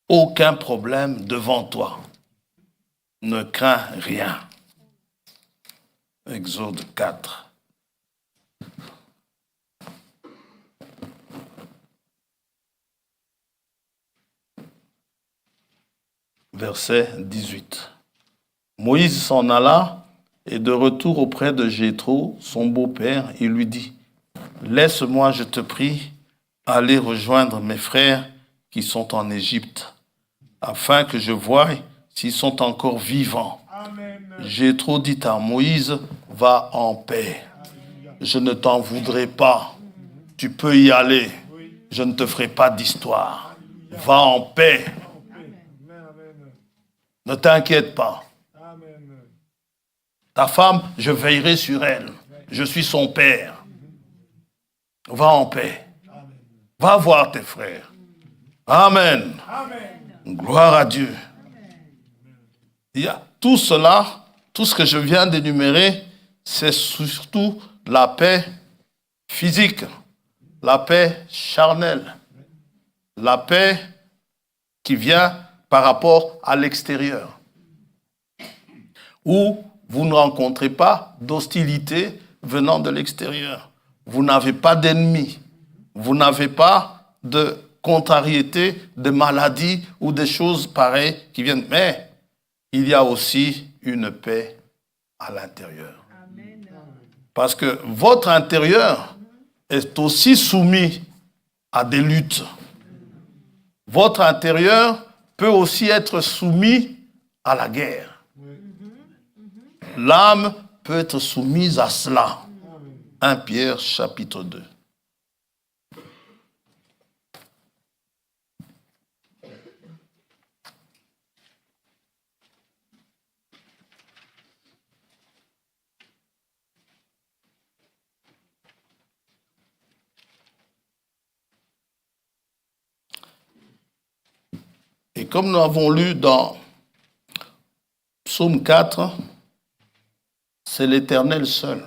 Aucun problème devant toi. Ne crains rien. Exode 4. Verset 18. Moïse s'en alla et de retour auprès de Jéthro, son beau-père, il lui dit, « Laisse-moi, je te prie, aller rejoindre mes frères qui sont en Égypte, afin que je voie s'ils sont encore vivants. » Jéthro dit à Moïse, « Va en paix, je ne t'en voudrai pas, tu peux y aller, je ne te ferai pas d'histoire. Va en paix, ne t'inquiète pas. Ta femme, je veillerai sur elle. Je suis son père. Va en paix. Va voir tes frères. Amen. Gloire à Dieu. Il y a tout cela, tout ce que je viens d'énumérer, c'est surtout la paix physique, la paix charnelle, la paix qui vient par rapport à l'extérieur, où vous ne rencontrez pas d'hostilité venant de l'extérieur. Vous n'avez pas d'ennemis. Vous n'avez pas de contrariété, de maladies ou des choses pareilles qui viennent. Mais il y a aussi une paix à l'intérieur. Parce que votre intérieur est aussi soumis à des luttes. Votre intérieur peut aussi être soumis à la guerre. L'âme peut être soumise à cela. 1 Pierre chapitre 2. comme nous avons lu dans Psaume 4, c'est l'Éternel seul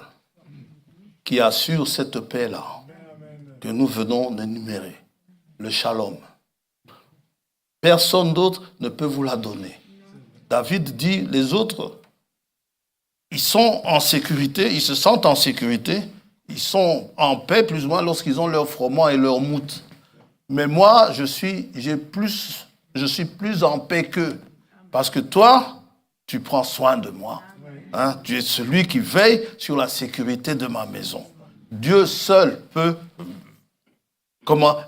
qui assure cette paix-là que nous venons d'énumérer, le shalom. Personne d'autre ne peut vous la donner. David dit, les autres, ils sont en sécurité, ils se sentent en sécurité, ils sont en paix plus ou moins lorsqu'ils ont leur froment et leur mout. Mais moi, je suis plus en paix qu'eux. Parce que toi, tu prends soin de moi. Hein? Tu es celui qui veille sur la sécurité de ma maison. Dieu seul peut,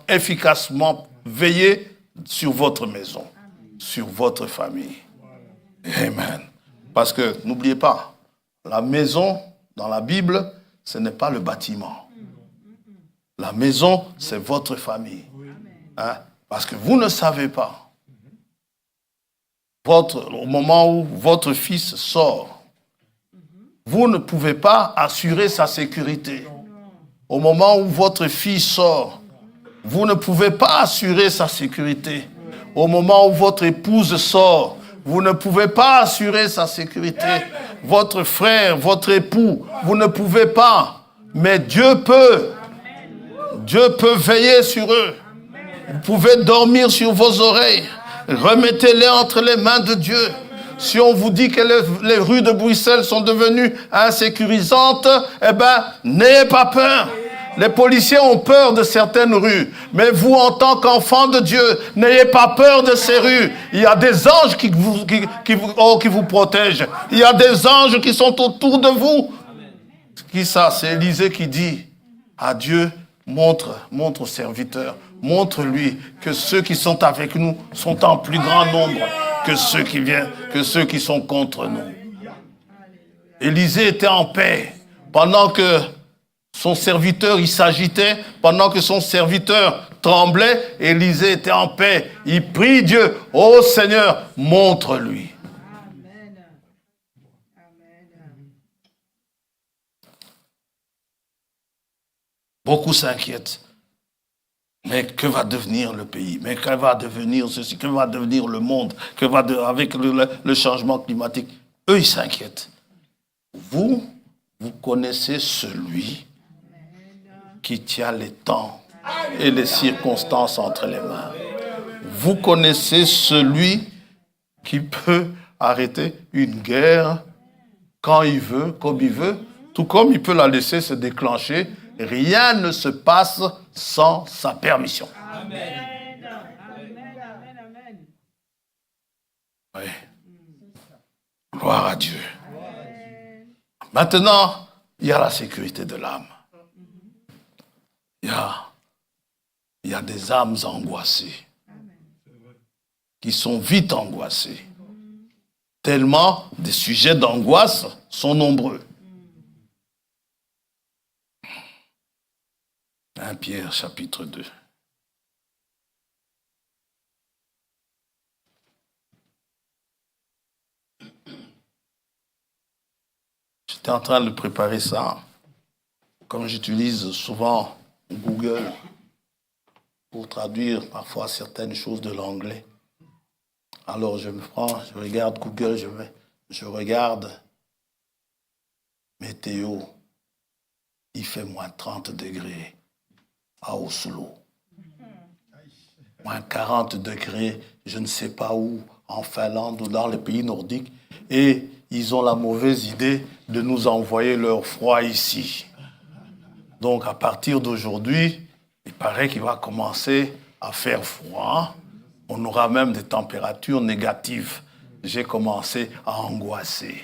efficacement veiller sur votre maison, sur votre famille. Amen. Parce que, n'oubliez pas, la maison, dans la Bible, ce n'est pas le bâtiment. La maison, c'est votre famille. Hein? Parce que vous ne savez pas. Au moment où votre fils sort, vous ne pouvez pas assurer sa sécurité. Au moment où votre fille sort, vous ne pouvez pas assurer sa sécurité. Au moment où votre épouse sort, vous ne pouvez pas assurer sa sécurité. Votre frère, votre époux, vous ne pouvez pas. Mais Dieu peut. Dieu peut veiller sur eux. Vous pouvez dormir sur vos oreilles. Remettez-les entre les mains de Dieu. Si on vous dit que les rues de Bruxelles sont devenues insécurisantes, eh bien, n'ayez pas peur. Les policiers ont peur de certaines rues. Mais vous, en tant qu'enfants de Dieu, n'ayez pas peur de ces rues. Il y a des anges qui vous protègent. Il y a des anges qui sont autour de vous. Qui ça? C'est Élisée qui dit à Dieu, montre au serviteur, montre-lui que ceux qui sont avec nous sont en plus grand nombre que ceux qui viennent, que ceux qui sont contre nous. Élisée était en paix pendant que son serviteur, il s'agitait, pendant que son serviteur tremblait, Élisée était en paix. Il prie Dieu, ô Seigneur, montre-lui. Amen. Amen. Beaucoup s'inquiètent. Mais que va devenir le pays? Mais que va devenir ceci? Que va devenir le monde? Avec le changement climatique? Eux, ils s'inquiètent. Vous connaissez celui qui tient les temps et les circonstances entre les mains. Vous connaissez celui qui peut arrêter une guerre quand il veut, comme il veut, tout comme il peut la laisser se déclencher. Rien ne se passe sans sa permission. Amen. Amen. Oui. Gloire à Dieu. Maintenant, il y a la sécurité de l'âme. Il y a des âmes angoissées qui sont vite angoissées. Tellement des sujets d'angoisse sont nombreux. 1 Pierre chapitre 2. J'étais en train de préparer ça. Comme j'utilise souvent Google pour traduire parfois certaines choses de l'anglais. Alors je regarde Google, je regarde météo. Il fait moins 30 degrés à Oslo. Moins 40 degrés, je ne sais pas où, en Finlande ou dans les pays nordiques. Et ils ont la mauvaise idée de nous envoyer leur froid ici. Donc, à partir d'aujourd'hui, il paraît qu'il va commencer à faire froid. On aura même des températures négatives. J'ai commencé à angoisser.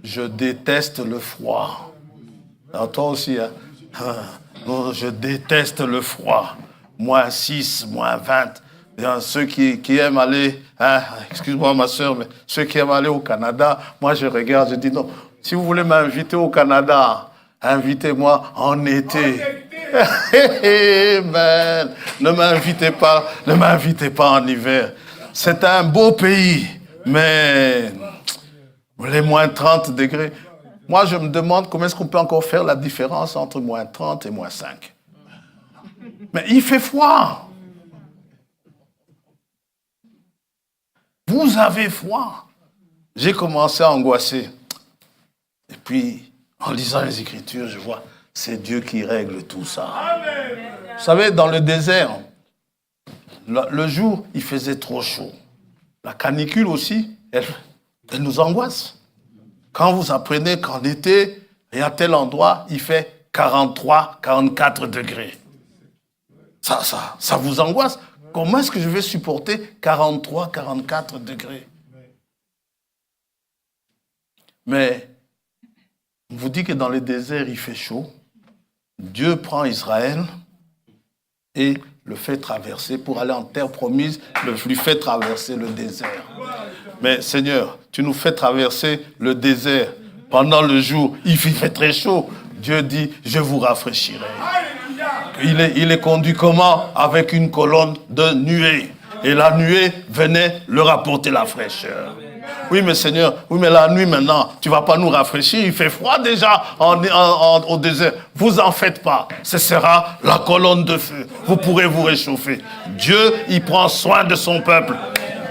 Je déteste le froid. Alors, toi aussi, hein? Je déteste le froid. Moins 6, moins 20. Ceux qui aiment aller, excuse-moi ma soeur, mais ceux qui aiment aller au Canada, moi je regarde, je dis non, si vous voulez m'inviter au Canada, invitez-moi en été. Amen. Ne m'invitez pas en hiver. C'est un beau pays, mais les moins 30 degrés. Moi, je me demande comment est-ce qu'on peut encore faire la différence entre moins 30 et moins 5. Mais il fait froid. Vous avez froid. J'ai commencé à angoisser. Et puis, en lisant les Écritures, je vois, c'est Dieu qui règle tout ça. Amen. Vous savez, dans le désert, le jour, il faisait trop chaud. La canicule aussi, elle nous angoisse. Quand vous apprenez qu'en été, et à tel endroit, il fait 43, 44 degrés. Ça vous angoisse. Comment est-ce que je vais supporter 43, 44 degrés? Mais, on vous dit que dans le désert, il fait chaud. Dieu prend Israël et le fait traverser pour aller en terre promise, lui fait traverser le désert. Mais Seigneur, tu nous fais traverser le désert pendant le jour, il fait très chaud. Dieu dit, je vous rafraîchirai. Il est conduit comment? Avec une colonne de nuée. Et la nuée venait leur apporter la fraîcheur. Oui, mais Seigneur, oui, mais la nuit maintenant, tu ne vas pas nous rafraîchir. Il fait froid déjà au désert. Vous en faites pas. Ce sera la colonne de feu. Vous pourrez vous réchauffer. Dieu, il prend soin de son peuple.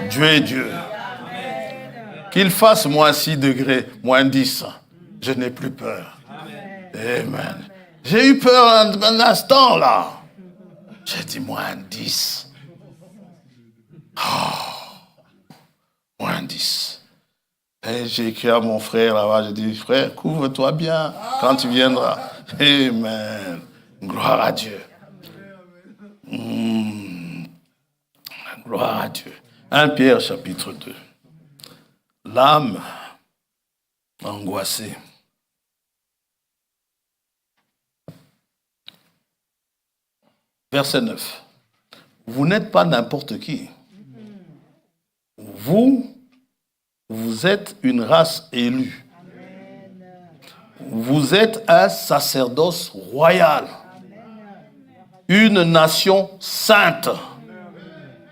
Dieu est Dieu. Qu'il fasse moins 6 degrés, moins 10. Je n'ai plus peur. Amen. J'ai eu peur un instant là. J'ai dit moins 10. Moins 10. Et j'ai écrit à mon frère là-bas, j'ai dit, frère, couvre-toi bien quand tu viendras. Amen. Gloire à Dieu. Gloire à Dieu. 1 Pierre chapitre 2. L'âme angoissée. Verset 9. Vous n'êtes pas n'importe qui. Vous êtes une race élue. Vous êtes un sacerdoce royal. Une nation sainte.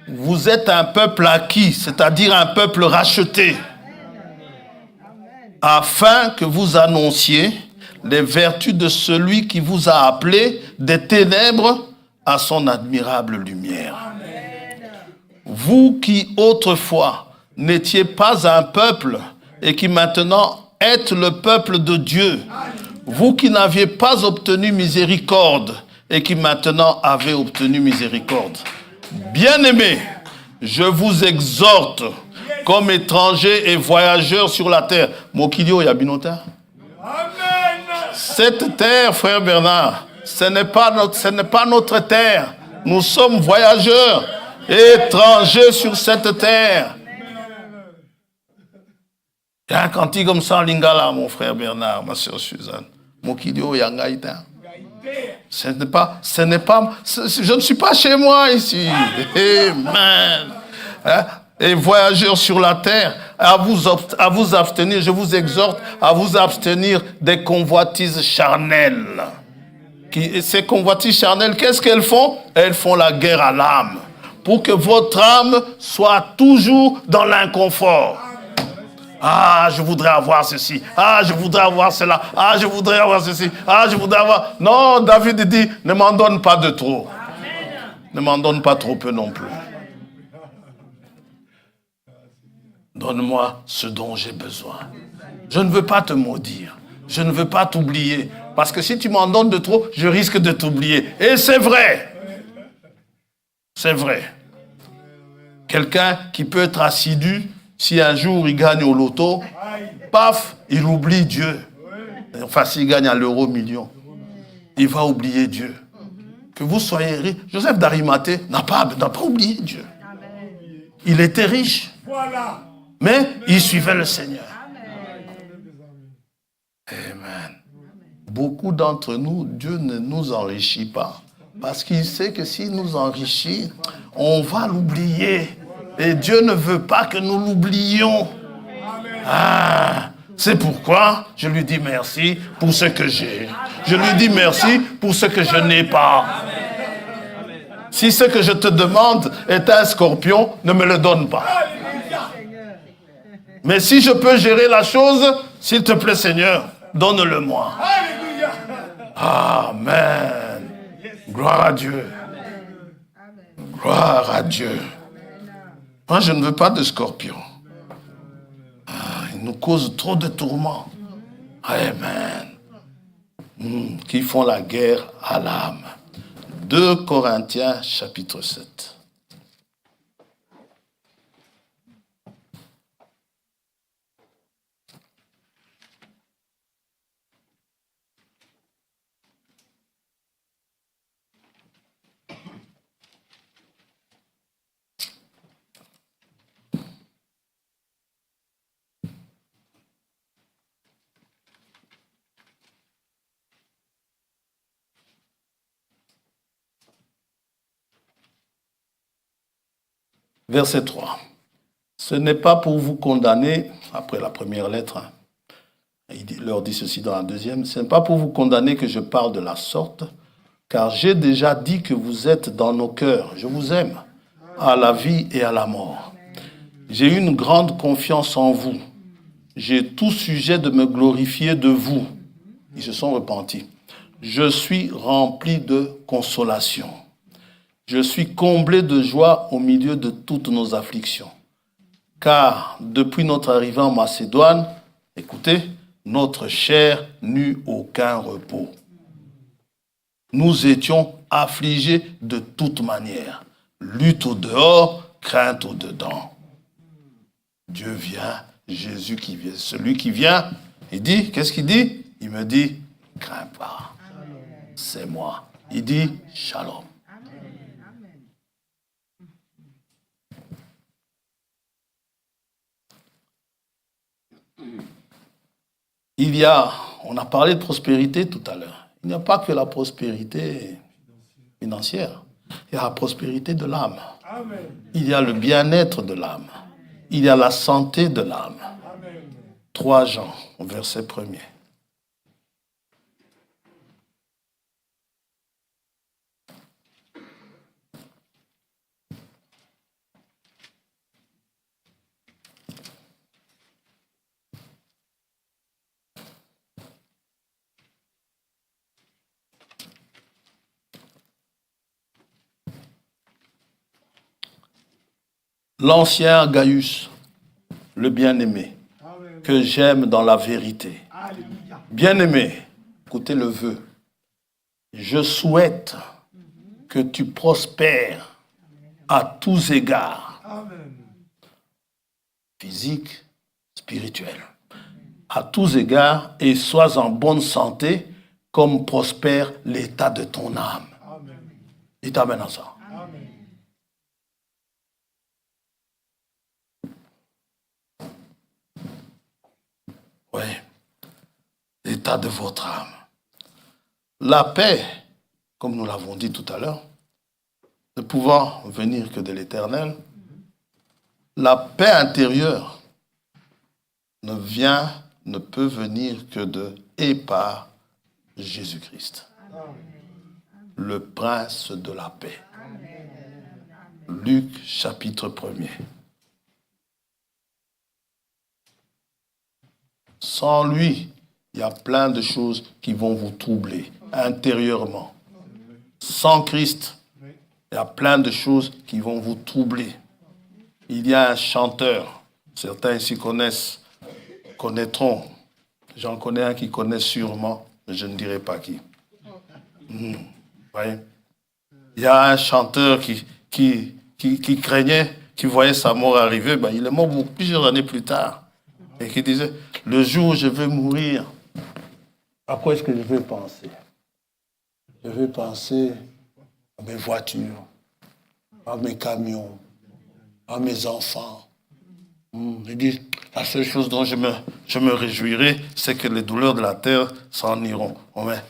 Vous êtes un peuple acquis, c'est-à-dire un peuple racheté. Afin que vous annonciez les vertus de celui qui vous a appelé des ténèbres à son admirable lumière. Vous qui autrefois n'étiez pas un peuple et qui maintenant êtes le peuple de Dieu. Vous qui n'aviez pas obtenu miséricorde et qui maintenant avez obtenu miséricorde. Bien-aimés, je vous exhorte comme étrangers et voyageurs sur la terre. Mokilio Yabinota. Cette terre, frère Bernard, ce n'est pas notre terre. Nous sommes voyageurs et étrangers sur cette terre. Il y a un cantique comme ça en lingala, mon frère Bernard, ma soeur Suzanne. Mokilio Yangaïta. Ce n'est pas, je ne suis pas chez moi ici. Amen. Et voyageurs sur la terre, à vous abstenir, je vous exhorte à vous abstenir des convoitises charnelles. Ces convoitises charnelles, qu'est-ce qu'elles font? Elles font la guerre à l'âme. Pour que votre âme soit toujours dans l'inconfort. Ah, je voudrais avoir ceci. Ah, je voudrais avoir cela. Ah, je voudrais avoir ceci. Ah, je voudrais avoir... Non, David dit, ne m'en donne pas de trop. Amen. Ne m'en donne pas trop peu non plus. Donne-moi ce dont j'ai besoin. Je ne veux pas te maudire. Je ne veux pas t'oublier. Parce que si tu m'en donnes de trop, je risque de t'oublier. Et c'est vrai. C'est vrai. Quelqu'un qui peut être assidu, si un jour il gagne au loto, paf, il oublie Dieu. Enfin, s'il gagne à l'euro million, il va oublier Dieu. Que vous soyez riche. Joseph d'Arimathée n'a pas oublié Dieu. Il était riche. Mais il suivait le Seigneur. Amen. Beaucoup d'entre nous, Dieu ne nous enrichit pas. Parce qu'il sait que s'il nous enrichit, on va l'oublier. Et Dieu ne veut pas que nous l'oublions. Ah, c'est pourquoi je lui dis merci pour ce que j'ai. Je lui dis merci pour ce que je n'ai pas. Si ce que je te demande est un scorpion, ne me le donne pas. Mais si je peux gérer la chose, s'il te plaît Seigneur, donne-le-moi. Amen. Gloire à Dieu. Gloire à Dieu. Moi, je ne veux pas de scorpions. Ils nous causent trop de tourments. Amen. Qui font la guerre à l'âme. 2 Corinthiens, chapitre 7. Verset 3. Ce n'est pas pour vous condamner, après la première lettre, il leur dit ceci dans la deuxième, ce n'est pas pour vous condamner que je parle de la sorte, car j'ai déjà dit que vous êtes dans nos cœurs. Je vous aime, à la vie et à la mort. J'ai une grande confiance en vous. J'ai tout sujet de me glorifier de vous. Ils se sont repentis. Je suis rempli de consolation. Je suis comblé de joie au milieu de toutes nos afflictions. Car depuis notre arrivée en Macédoine, écoutez, notre chair n'eut aucun repos. Nous étions affligés de toute manière. Lutte au dehors, crainte au dedans. Dieu vient, Jésus qui vient. Celui qui vient, il dit, qu'est-ce qu'il dit? Il me dit, crains pas. C'est moi. Il dit, shalom. On a parlé de prospérité tout à l'heure. Il n'y a pas que la prospérité financière. Il y a la prospérité de l'âme. Il y a le bien-être de l'âme. Il y a la santé de l'âme. 3 Jean, verset 1er. L'ancien Gaius, le bien-aimé, que j'aime dans la vérité. Bien-aimé, écoutez le vœu. Je souhaite que tu prospères à tous égards. Physique, spirituel. À tous égards et sois en bonne santé comme prospère l'état de ton âme. Il t'amène à ça. Oui, l'état de votre âme. La paix, comme nous l'avons dit tout à l'heure, ne pouvant venir que de l'Éternel, la paix intérieure ne peut venir que de et par Jésus-Christ, le prince de la paix. Luc chapitre 1er. Sans lui, il y a plein de choses qui vont vous troubler intérieurement. Sans Christ, il y a plein de choses qui vont vous troubler. Il y a un chanteur, certains ici connaîtront. J'en connais un qui connaît sûrement, mais je ne dirai pas qui. Voyez? Il y a un chanteur qui craignait, qui voyait sa mort arriver, il est mort plusieurs années plus tard. Et qui disait, le jour où je vais mourir, à quoi est-ce que je vais penser? Je vais penser à mes voitures, à mes camions, à mes enfants. Il dit, la seule chose dont je me réjouirai, c'est que les douleurs de la terre s'en iront. Mais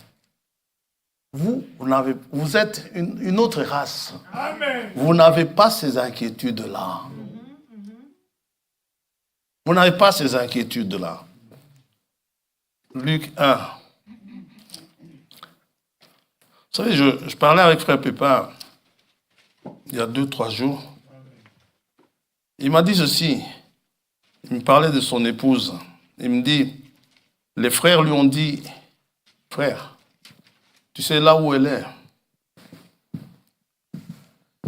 vous êtes une autre race. Amen. Vous n'avez pas ces inquiétudes-là. Vous n'avez pas ces inquiétudes-là. Luc 1. Vous savez, je parlais avec Frère Pépin il y a 2-3 jours. Il m'a dit ceci. Il me parlait de son épouse. Il me dit, les frères lui ont dit, frère, tu sais là où elle est.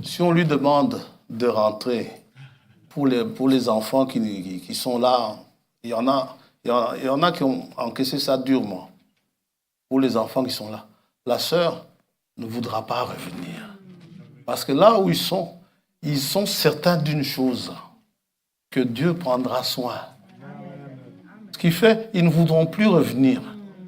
Si on lui demande de rentrer pour les enfants qui sont là, il y en a qui ont encaissé ça durement. Pour les enfants qui sont là, la sœur ne voudra pas revenir. Parce que là où ils sont certains d'une chose, que Dieu prendra soin. Ce qui fait, ils ne voudront plus revenir.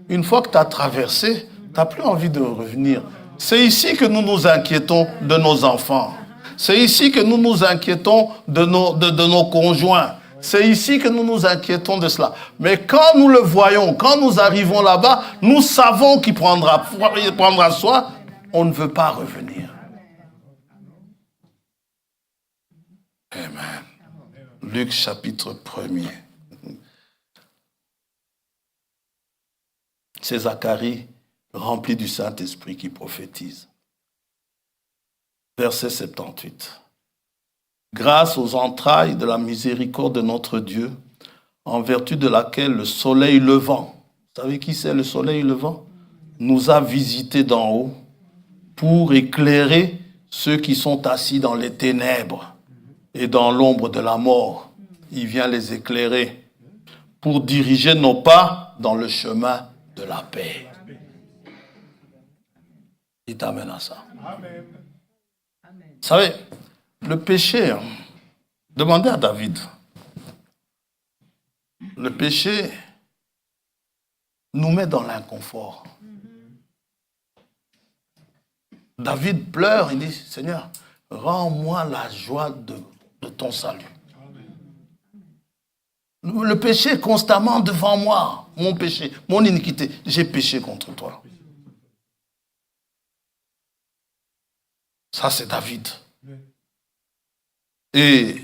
Une fois que tu as traversé, tu n'as plus envie de revenir. C'est ici que nous nous inquiétons de nos enfants. C'est ici que nous nous inquiétons de nos conjoints. C'est ici que nous nous inquiétons de cela. Mais quand nous le voyons, quand nous arrivons là-bas, nous savons qu'il prendra soin. On ne veut pas revenir. Amen. Luc chapitre 1er. C'est Zacharie rempli du Saint-Esprit qui prophétise. Verset 78. Grâce aux entrailles de la miséricorde de notre Dieu, en vertu de laquelle le soleil levant, vous savez qui c'est le soleil levant? Nous a visités d'en haut pour éclairer ceux qui sont assis dans les ténèbres et dans l'ombre de la mort. Il vient les éclairer pour diriger nos pas dans le chemin de la paix. Il t'amène à ça. Amen. Vous savez, le péché, demandez à David. Le péché nous met dans l'inconfort. David pleure, il dit, Seigneur, rends-moi la joie de ton salut. Le péché est constamment devant moi, mon péché, mon iniquité. J'ai péché contre toi. Ça, c'est David. Et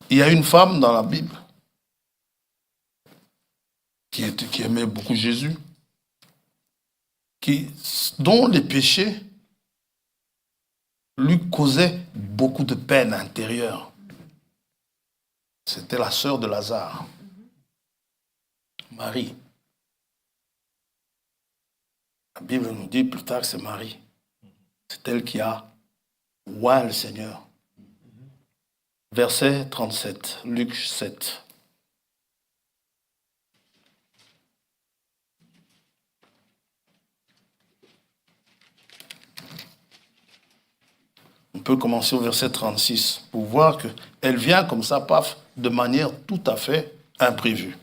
il y a une femme dans la Bible qui aimait beaucoup Jésus, dont les péchés lui causaient beaucoup de peine intérieure. C'était la sœur de Lazare, Marie. La Bible nous dit plus tard que c'est Marie. C'est elle qui a oint le Seigneur. Verset 37, Luc 7. On peut commencer au verset 36 pour voir qu'elle vient comme ça, paf, de manière tout à fait imprévue.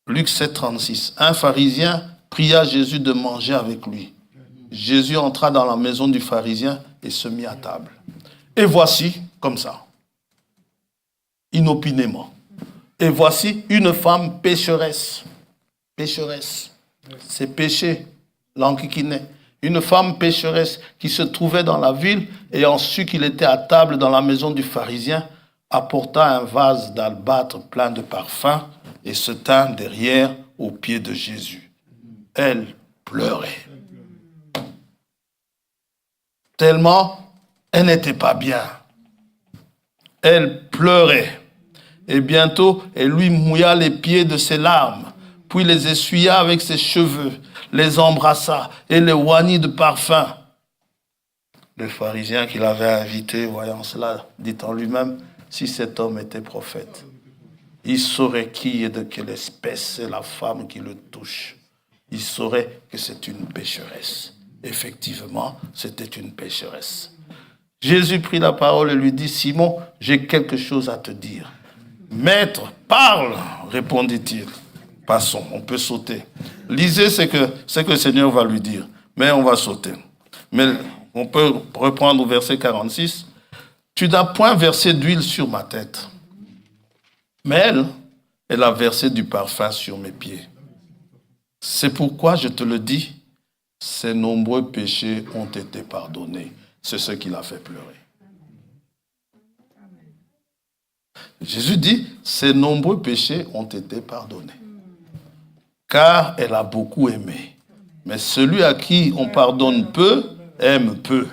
Luc 7, 36. Un pharisien pria Jésus de manger avec lui. Jésus entra dans la maison du pharisien et se mit à table. Et voici, comme ça, inopinément, et voici une femme pécheresse. Pécheresse. C'est péché, l'enquiquiné. Une femme pécheresse qui se trouvait dans la ville, ayant su qu'il était à table dans la maison du pharisien, apporta un vase d'albâtre plein de parfums et se tint derrière aux pieds de Jésus. Elle pleurait. Tellement elle n'était pas bien. Elle pleurait. Et bientôt, elle lui mouilla les pieds de ses larmes, puis les essuya avec ses cheveux, les embrassa et les oignit de parfum. Le pharisien qui l'avait invité, voyant cela, dit en lui-même, si cet homme était prophète, il saurait qui et de quelle espèce est la femme qui le touche. Il saurait que c'est une pécheresse. Effectivement, c'était une pécheresse. Jésus prit la parole et lui dit, Simon, j'ai quelque chose à te dire. Maître, parle, répondit-il. Passons, on peut sauter. Lisez ce que le Seigneur va lui dire, mais on va sauter. Mais on peut reprendre au verset 46. Tu n'as point versé d'huile sur ma tête, mais elle a versé du parfum sur mes pieds. C'est pourquoi je te le dis, ses nombreux péchés ont été pardonnés. C'est ce qui l'a fait pleurer. Jésus dit, ses nombreux péchés ont été pardonnés. Car elle a beaucoup aimé. Mais celui à qui on pardonne peu, aime peu.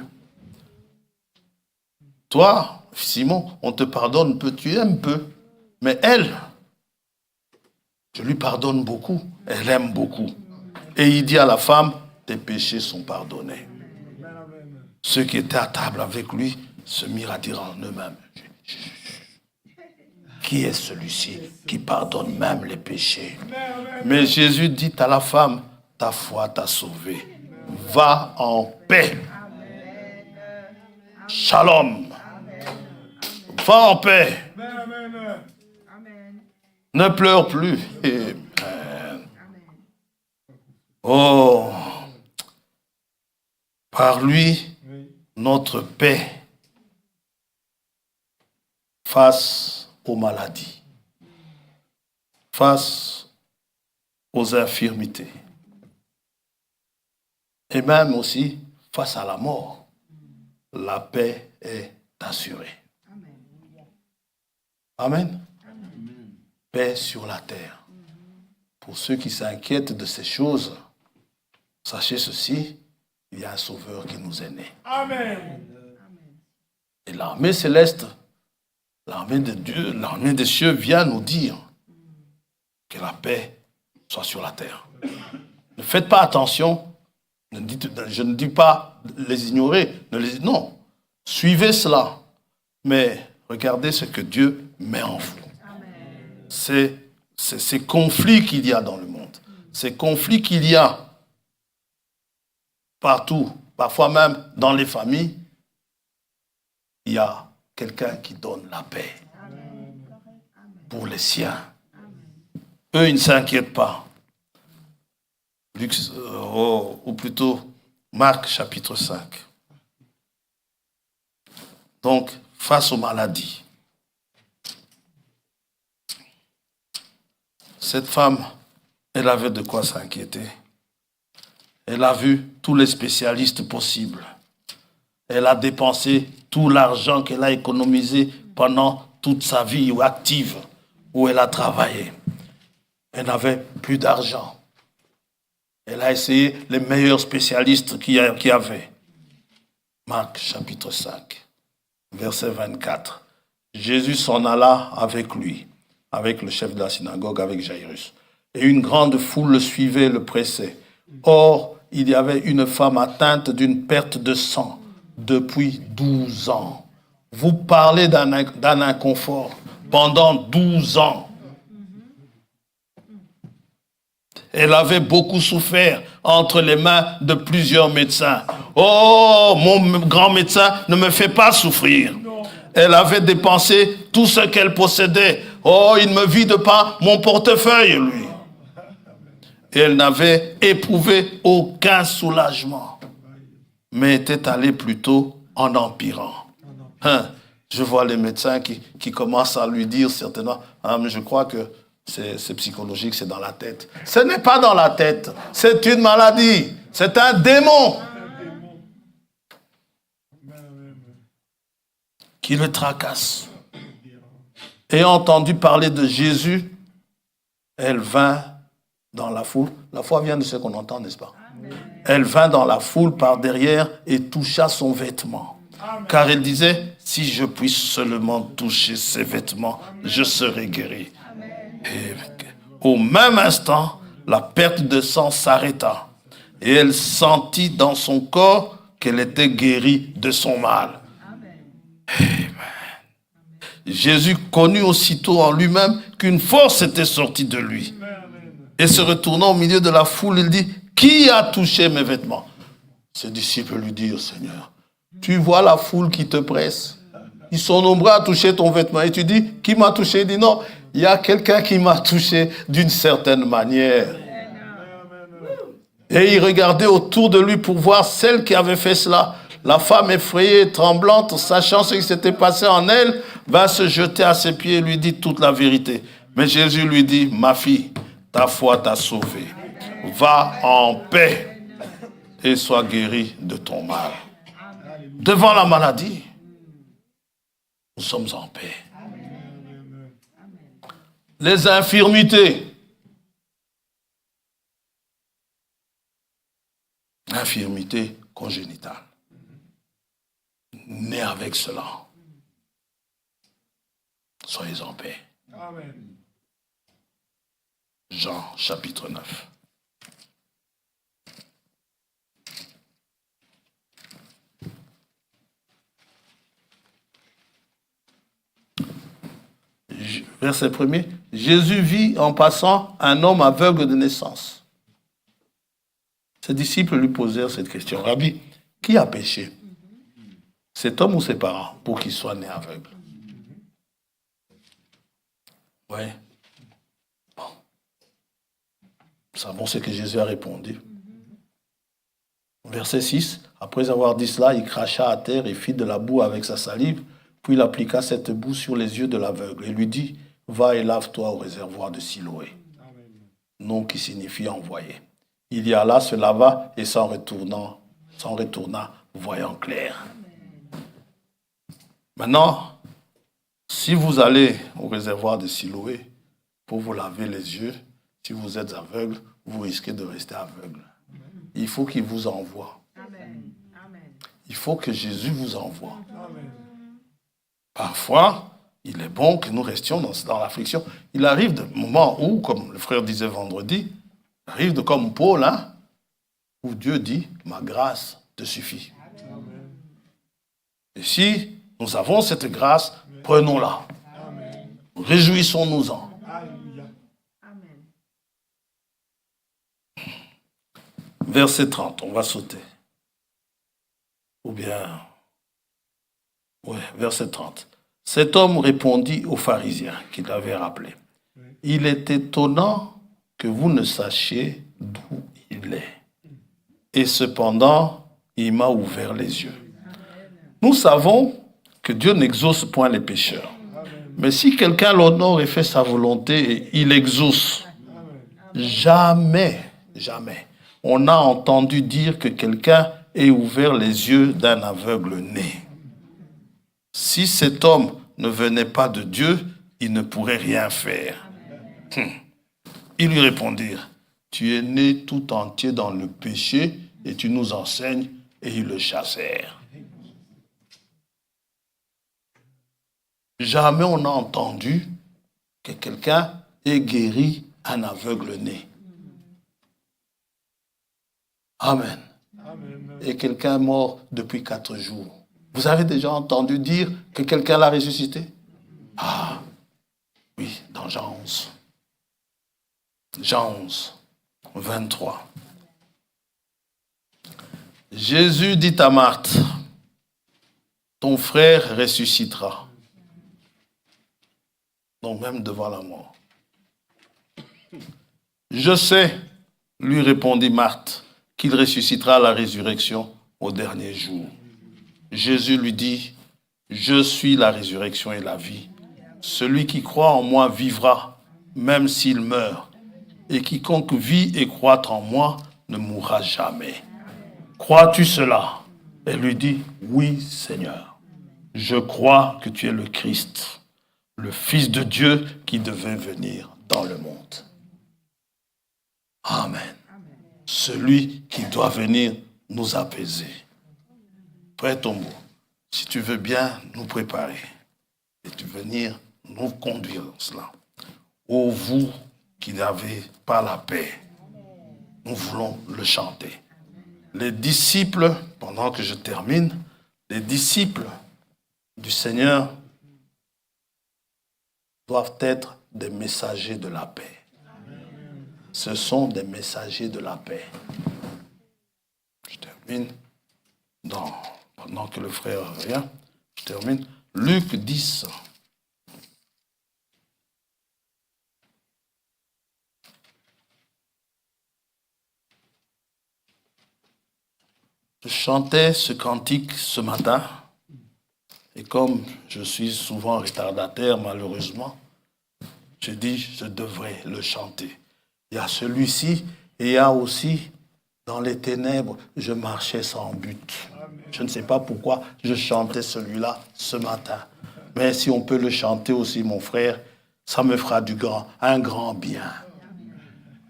Toi, Simon, on te pardonne peu, tu aimes peu. Mais elle, je lui pardonne beaucoup, elle aime beaucoup. Et il dit à la femme, tes péchés sont pardonnés. Ceux qui étaient à table avec lui se mirent à dire en eux-mêmes, qui est celui-ci qui pardonne même les péchés. Mais Jésus dit à la femme, ta foi t'a sauvé. Va en paix. Shalom. Va en paix. Ne pleure plus. Amen. Oh, par lui, notre paix face aux maladies, face aux infirmités, et même aussi face à la mort, la paix est assurée. Amen. Paix sur la terre. Pour ceux qui s'inquiètent de ces choses, sachez ceci, il y a un sauveur qui nous est né. Amen. Et l'armée céleste, l'armée de Dieu, l'armée des cieux vient nous dire que la paix soit sur la terre. Ne faites pas attention, je ne dis pas les ignorer, non, suivez cela, mais regardez ce que Dieu met en vous. C'est ces conflits qu'il y a dans le monde, ces conflits qu'il y a partout, parfois même dans les familles, il y a quelqu'un qui donne la paix pour les siens. Eux, ils ne s'inquiètent pas. Ou plutôt Marc chapitre 5. Donc, face aux maladies, cette femme, elle avait de quoi s'inquiéter. Elle a vu tous les spécialistes possibles. Elle a dépensé tout l'argent qu'elle a économisé pendant toute sa vie active, où elle a travaillé. Elle n'avait plus d'argent. Elle a essayé les meilleurs spécialistes qu'il y avait. Marc chapitre 5, verset 24. Jésus s'en alla avec lui, avec le chef de la synagogue, avec Jairus. Et une grande foule le suivait, le pressait. Or, il y avait une femme atteinte d'une perte de sang depuis 12 ans. Vous parlez d'un inconfort pendant 12 ans. Elle avait beaucoup souffert entre les mains de plusieurs médecins. Oh, mon grand médecin, ne me fais pas souffrir. Elle avait dépensé tout ce qu'elle possédait. Oh, il ne me vide pas mon portefeuille, lui. Et elle n'avait éprouvé aucun soulagement, mais était allée plutôt en empirant. Je vois les médecins qui commencent à lui dire certainement, mais je crois que c'est psychologique, c'est dans la tête. Ce n'est pas dans la tête, c'est une maladie, c'est un démon qui le tracasse. Ayant entendu parler de Jésus, elle vint dans la foule. La foi vient de ce qu'on entend, n'est-ce pas? Elle vint dans la foule par derrière et toucha son vêtement. Car elle disait, si je puis seulement toucher ses vêtements, je serai guéri. Et au même instant, la perte de sang s'arrêta. Et elle sentit dans son corps qu'elle était guérie de son mal. Amen. Jésus connut aussitôt en lui-même qu'une force était sortie de lui. Et se retournant au milieu de la foule, il dit, qui a touché mes vêtements? Ses disciples lui dirent, Seigneur, tu vois la foule qui te presse. Ils sont nombreux à toucher ton vêtement. Et tu dis, qui m'a touché? Il dit, non, il y a quelqu'un qui m'a touché d'une certaine manière. Et il regardait autour de lui pour voir celle qui avait fait cela. La femme effrayée et tremblante, sachant ce qui s'était passé en elle, va se jeter à ses pieds et lui dit toute la vérité. Mais Jésus lui dit, ma fille, ta foi t'a sauvée. Va en paix et sois guérie de ton mal. Devant la maladie, nous sommes en paix. Les infirmités. Infirmité congénitale. Né avec cela. Soyez en paix. Amen. Jean chapitre 9. verset 1er, Jésus vit en passant un homme aveugle de naissance. Ses disciples lui posèrent cette question. Rabbi, qui a péché? Cet homme ou ses parents pour qu'il soit né aveugle? Oui. Bon. Nous savons ce que Jésus a répondu. Verset 6, après avoir dit cela, il cracha à terre et fit de la boue avec sa salive, puis il appliqua cette boue sur les yeux de l'aveugle et lui dit, va et lave-toi au réservoir de Siloé. Nom qui signifie envoyé. Il y alla, se lava et s'en retourna, voyant clair. Maintenant, si vous allez au réservoir de Siloé pour vous laver les yeux, si vous êtes aveugle, vous risquez de rester aveugle. Il faut qu'il vous envoie. Il faut que Jésus vous envoie. Parfois, il est bon que nous restions dans l'affliction. Il arrive des moments où, comme le frère disait vendredi, il arrive comme Paul, où Dieu dit, ma grâce te suffit. Et si nous avons cette grâce, prenons-la. Réjouissons-nous-en. Verset 30, on va sauter. Ou bien, verset 30. Cet homme répondit aux pharisiens qui l'avaient rappelé. Il est étonnant que vous ne sachiez d'où il est. Et cependant, il m'a ouvert les yeux. Nous savons que Dieu n'exauce point les pécheurs. Mais si quelqu'un l'honore et fait sa volonté, il exauce. Jamais, on a entendu dire que quelqu'un ait ouvert les yeux d'un aveugle né. Si cet homme ne venait pas de Dieu, il ne pourrait rien faire. Ils lui répondirent, tu es né tout entier dans le péché et tu nous enseignes, et ils le chassèrent. Jamais on a entendu que quelqu'un ait guéri un aveugle né. Amen. Et quelqu'un mort depuis 4 jours. Vous avez déjà entendu dire que quelqu'un l'a ressuscité? Ah, oui, dans Jean 11. Jean 11, 23. Jésus dit à Marthe, ton frère ressuscitera. Donc même devant la mort. Je sais, lui répondit Marthe, qu'il ressuscitera à la résurrection au dernier jour. Jésus lui dit, je suis la résurrection et la vie. Celui qui croit en moi vivra, même s'il meurt. Et quiconque vit et croit en moi ne mourra jamais. Crois-tu cela? Elle lui dit, oui, Seigneur. Je crois que tu es le Christ, le Fils de Dieu qui devait venir dans le monde. Amen. Celui qui doit venir nous apaiser. Frère Tombeau, si tu veux bien nous préparer et tu venir nous conduire dans cela. Ô vous qui n'avez pas la paix, nous voulons le chanter. Les disciples, pendant que je termine, les disciples du Seigneur doivent être des messagers de la paix. Ce sont des messagers de la paix. Je termine pendant que le frère vient, je termine. Luc 10. Je chantais ce cantique ce matin, et comme je suis souvent retardataire, malheureusement, je dis, je devrais le chanter. Il y a celui-ci, et il y a aussi, dans les ténèbres, je marchais sans but. Je ne sais pas pourquoi je chantais celui-là ce matin. Mais si on peut le chanter aussi, mon frère, ça me fera un grand bien.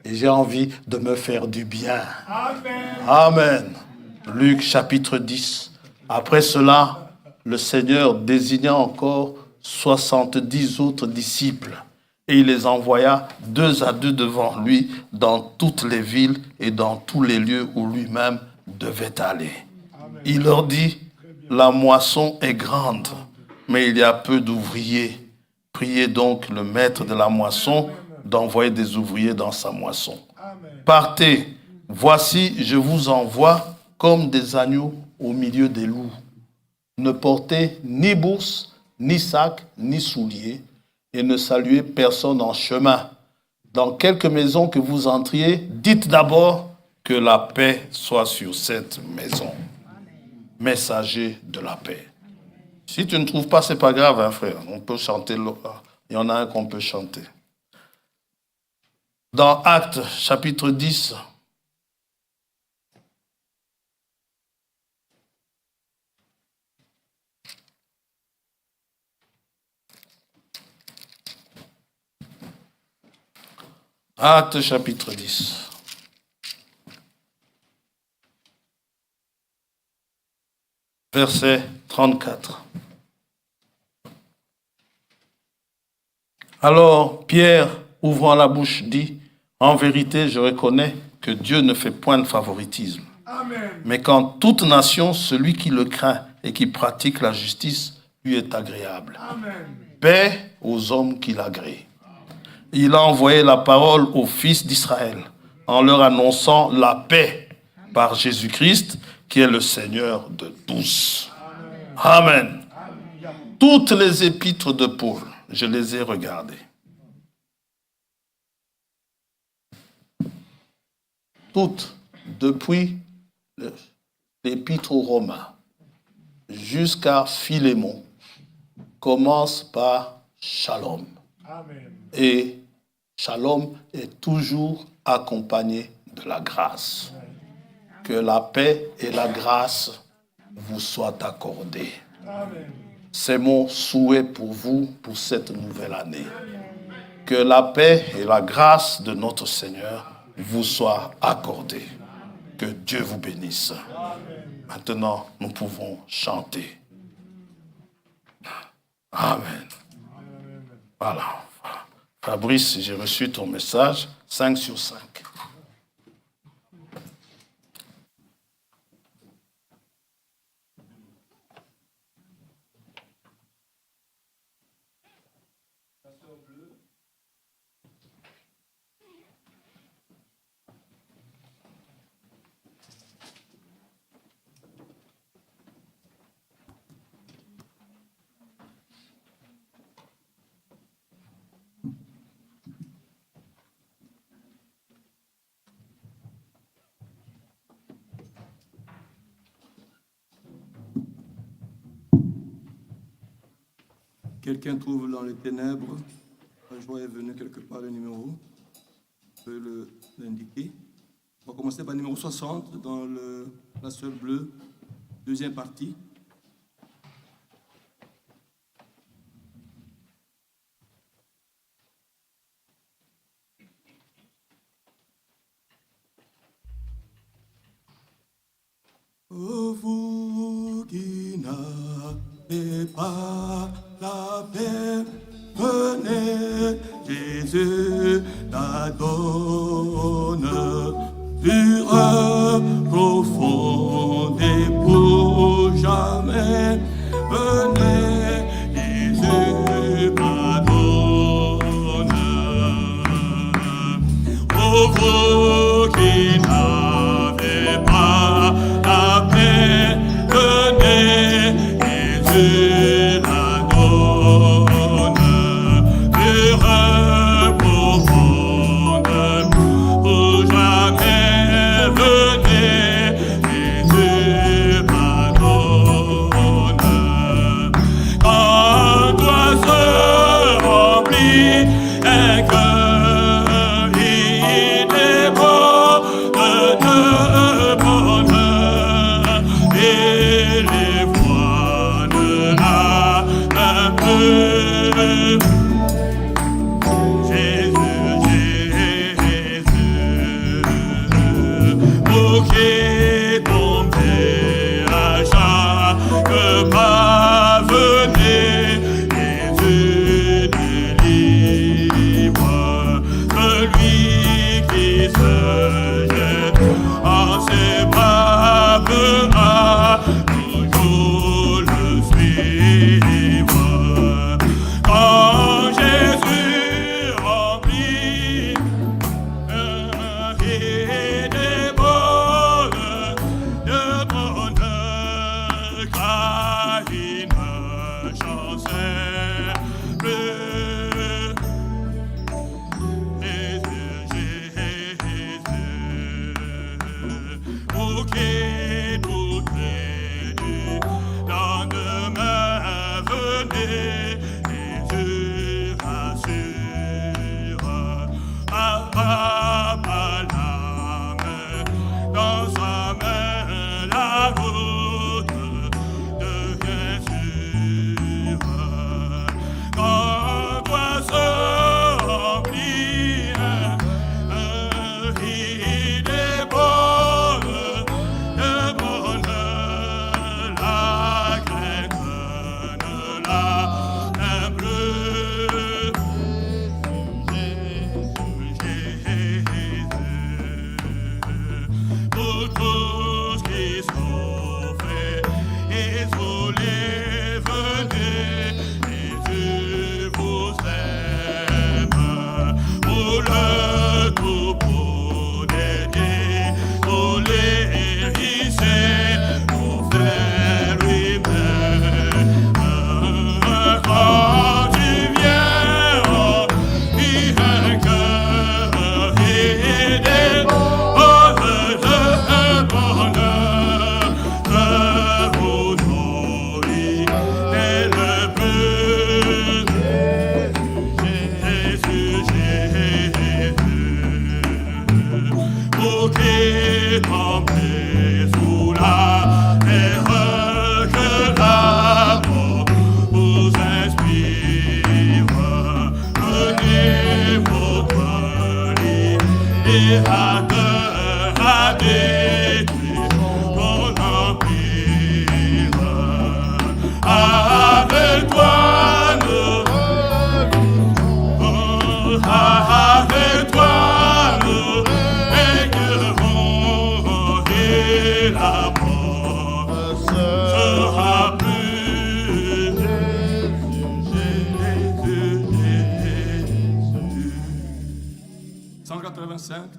Et j'ai envie de me faire du bien. Amen. Amen. Luc chapitre 10. Après cela, le Seigneur désigna encore 70 autres disciples et il les envoya 2 à 2 devant lui dans toutes les villes et dans tous les lieux où lui-même devait aller. Amen. Il leur dit, la moisson est grande, mais il y a peu d'ouvriers. Priez donc le maître de la moisson d'envoyer des ouvriers dans sa moisson. Amen. Partez, voici, je vous envoie comme des agneaux au milieu des loups. Ne portez ni bourse, ni sac, ni souliers, et ne saluez personne en chemin. Dans quelque maison que vous entriez, dites d'abord que la paix soit sur cette maison. Messager de la paix. Si tu ne trouves pas, c'est pas grave, hein, frère. On peut chanter. Il y en a un qu'on peut chanter. Dans Actes, chapitre 10, Actes, chapitre 10. Verset 34. Alors Pierre, ouvrant la bouche, dit, « En vérité, je reconnais que Dieu ne fait point de favoritisme. Amen. Mais qu'en toute nation, celui qui le craint et qui pratique la justice lui est agréable. Amen. Paix aux hommes qui l'agréent. » Il a envoyé la parole aux fils d'Israël en leur annonçant la paix par Jésus-Christ, qui est le Seigneur de tous. Amen. Toutes les épîtres de Paul, je les ai regardées. Toutes, depuis l'épître aux Romains jusqu'à Philémon, commencent par Shalom. Amen. Et Shalom est toujours accompagné de la grâce. Que la paix et la grâce vous soient accordées. Amen. C'est mon souhait pour vous, pour cette nouvelle année. Que la paix et la grâce de notre Seigneur vous soient accordées. Que Dieu vous bénisse. Maintenant, nous pouvons chanter. Amen. Voilà. Fabrice, j'ai reçu ton message, 5 sur 5. Quelqu'un trouve dans les ténèbres, la joie est venue quelque part le numéro, peut l'indiquer. On va commencer par le numéro 60 dans la sœur bleue, deuxième partie. Oh, vous qui n'avez pas la paix, venez, Jésus la donne, pure, profonde et pour jamais. Venez, Jésus pardonne. Oh, vous qui n'avez pas la paix, venez, Jésus la donne, pure, profonde, pour jamais. Venez, Jésus pardonne. crains une chance bleue.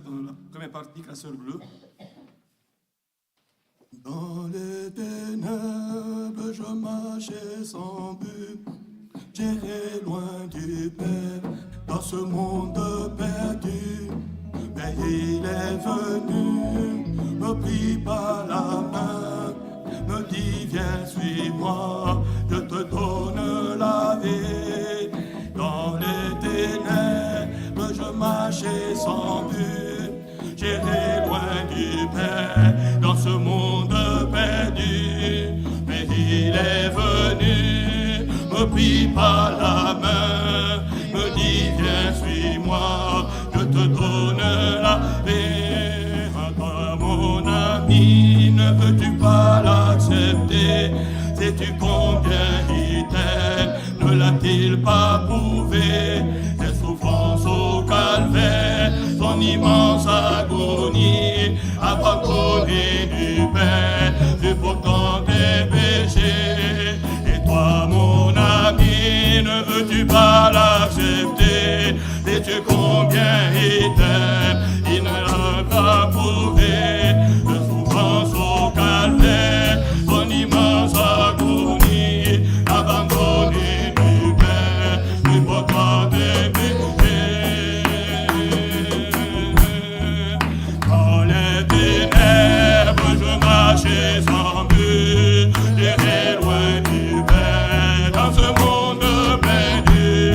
Dans la première partie, Classeur bleu. Dans les ténèbres, je marchais sans but, j'irai loin du Père, dans ce monde perdu. Mais il est venu, me prit par la main, me dit viens, suis-moi, je te donne la vie. Dans les ténèbres, je marchais sans but, j'irai loin du Père, dans ce monde perdu. Mais il est venu, me prit par la main, me dit viens, suis-moi, je te donne la paix. Toi, mon ami, ne veux-tu pas l'accepter? Sais-tu combien il t'aime? Ne l'a-t-il pas prouvé? Ses souffrances au calvaire, son immense agonie, abandonné du Père, c'est pourtant tes péchés. Et toi, mon ami, ne veux-tu pas l'accepter? Sais-tu combien il t'aime? Il ne l'a pas prouvé. De souffrance au calvaire, son immense agonie, abandonné du Père, c'est pourtant tes péchés. Dans les ténèbres, je marchais sans but, j'irai loin du Père, dans ce monde perdu.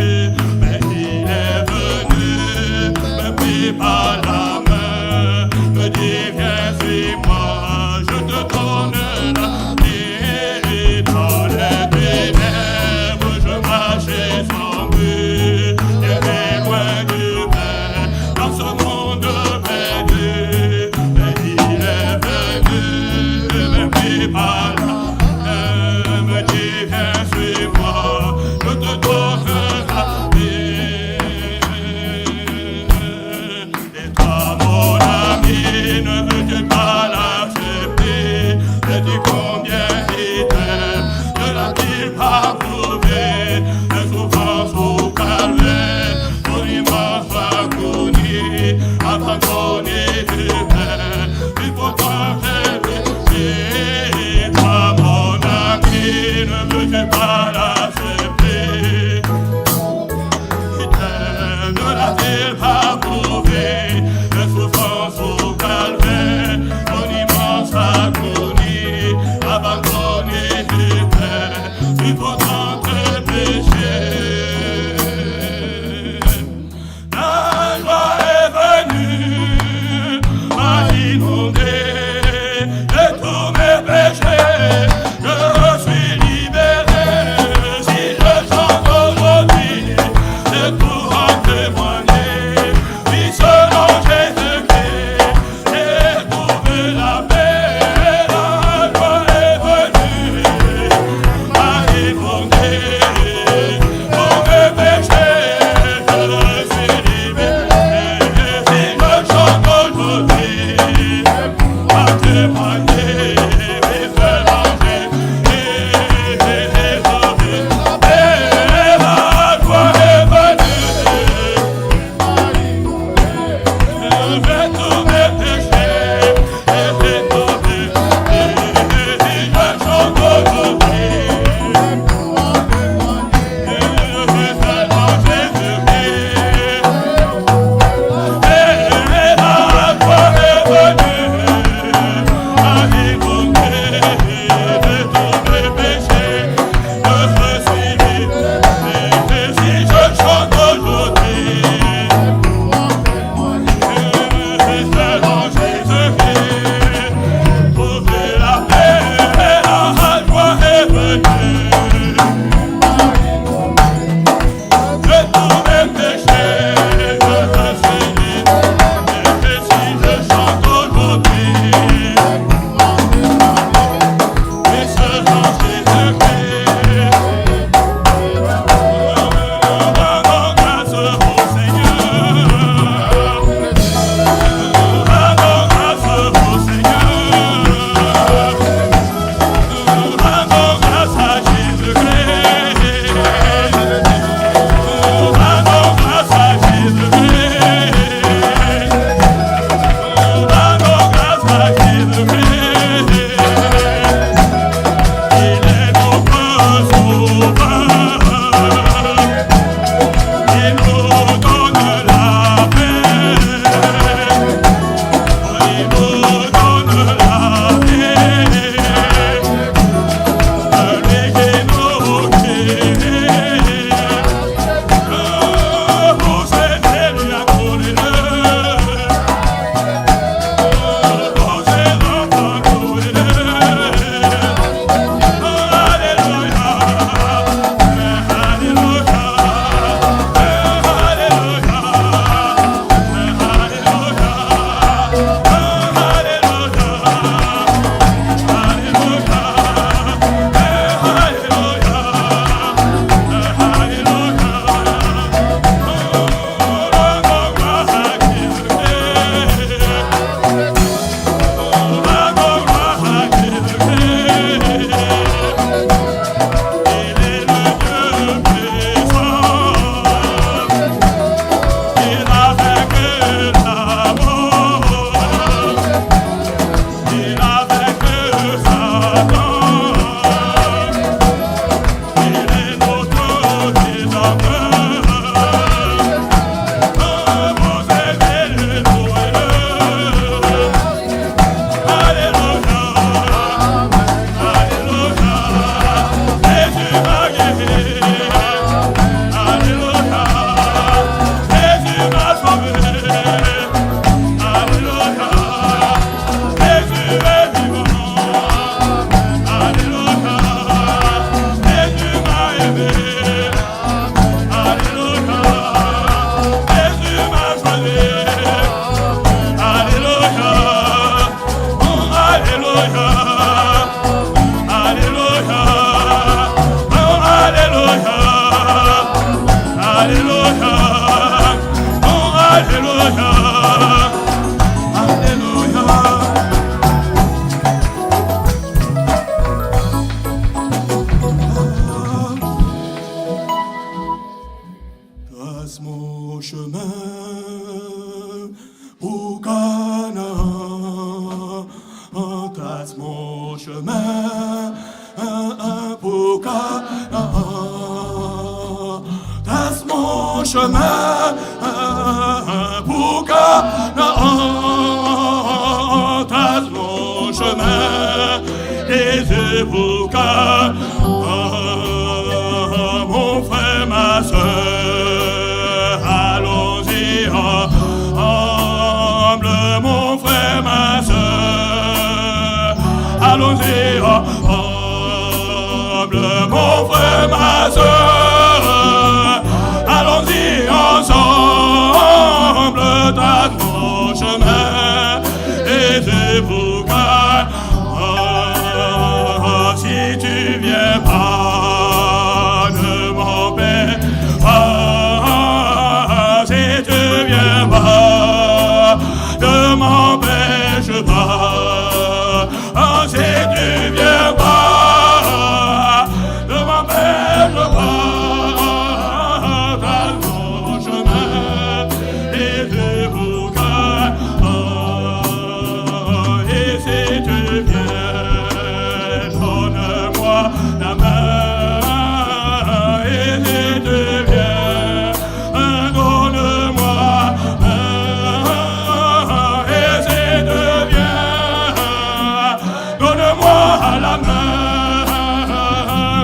trace mon chemin pour Canaan, trace mon chemin, Jésus pour Canaan, mon frère, ma soeur, allons-y ensemble, mon frère, ma soeur, allons-y ensemble, mon frère, ma soeur, allons-y ensemble, trace mon chemin, et c'est pourquoi si tu viens pas, ne m'empêche pas, si tu viens pas, ne m'empêche pas, si tu viens pas, ne m'empêche pas, trace mon chemin, et c'est pourquoi, et si tu viens, donne-moi la main, et si tu viens, donne-moi la main, et si tu viens, donne-moi la main,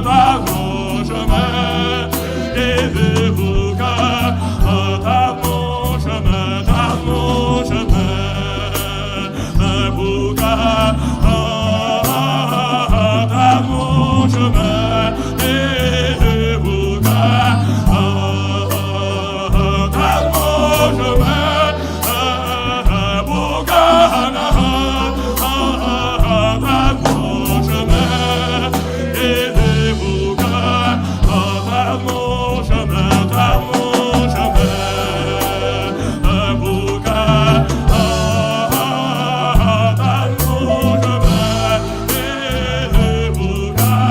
trace mon chemin, et c'est pourquoi, trace mon chemin, trace mon chemin, pourquoi, trace mon chemin, et pourquoi, trace mon chemin, pourquoi, trace mon chemin, et pourquoi, trace mon chemin, trace mon chemin, pourquoi, trace mon chemin, et pourquoi, trace mon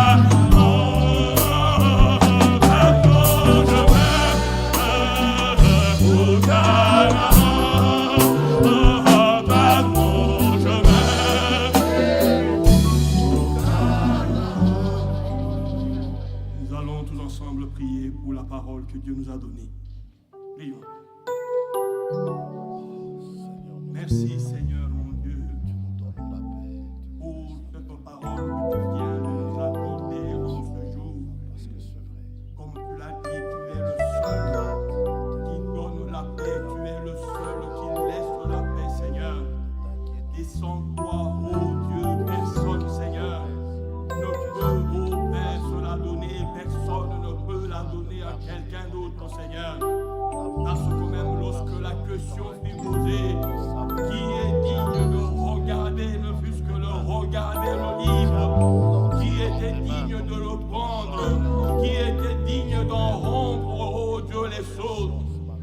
Nous allons tous ensemble prier pour la parole que Dieu nous a donnée. Prions. Merci Seigneur mon Dieu pour cette parole que tu viens de nous accorder en ce jour. Comme tu l'as dit, tu es le seul qui donne la paix, tu es le seul qui laisse la paix, Seigneur. Et sans toi, oh Dieu, personne, Seigneur, ne peut, oh Père, se la donner, personne ne peut la donner à quelqu'un d'autre, Seigneur. Parce que même lorsque la question fut posée, qui est digne de regarder, ne fût-ce que le regarder le livre, qui était digne de le prendre, qui était digne d'en rompre, oh Dieu, les choses,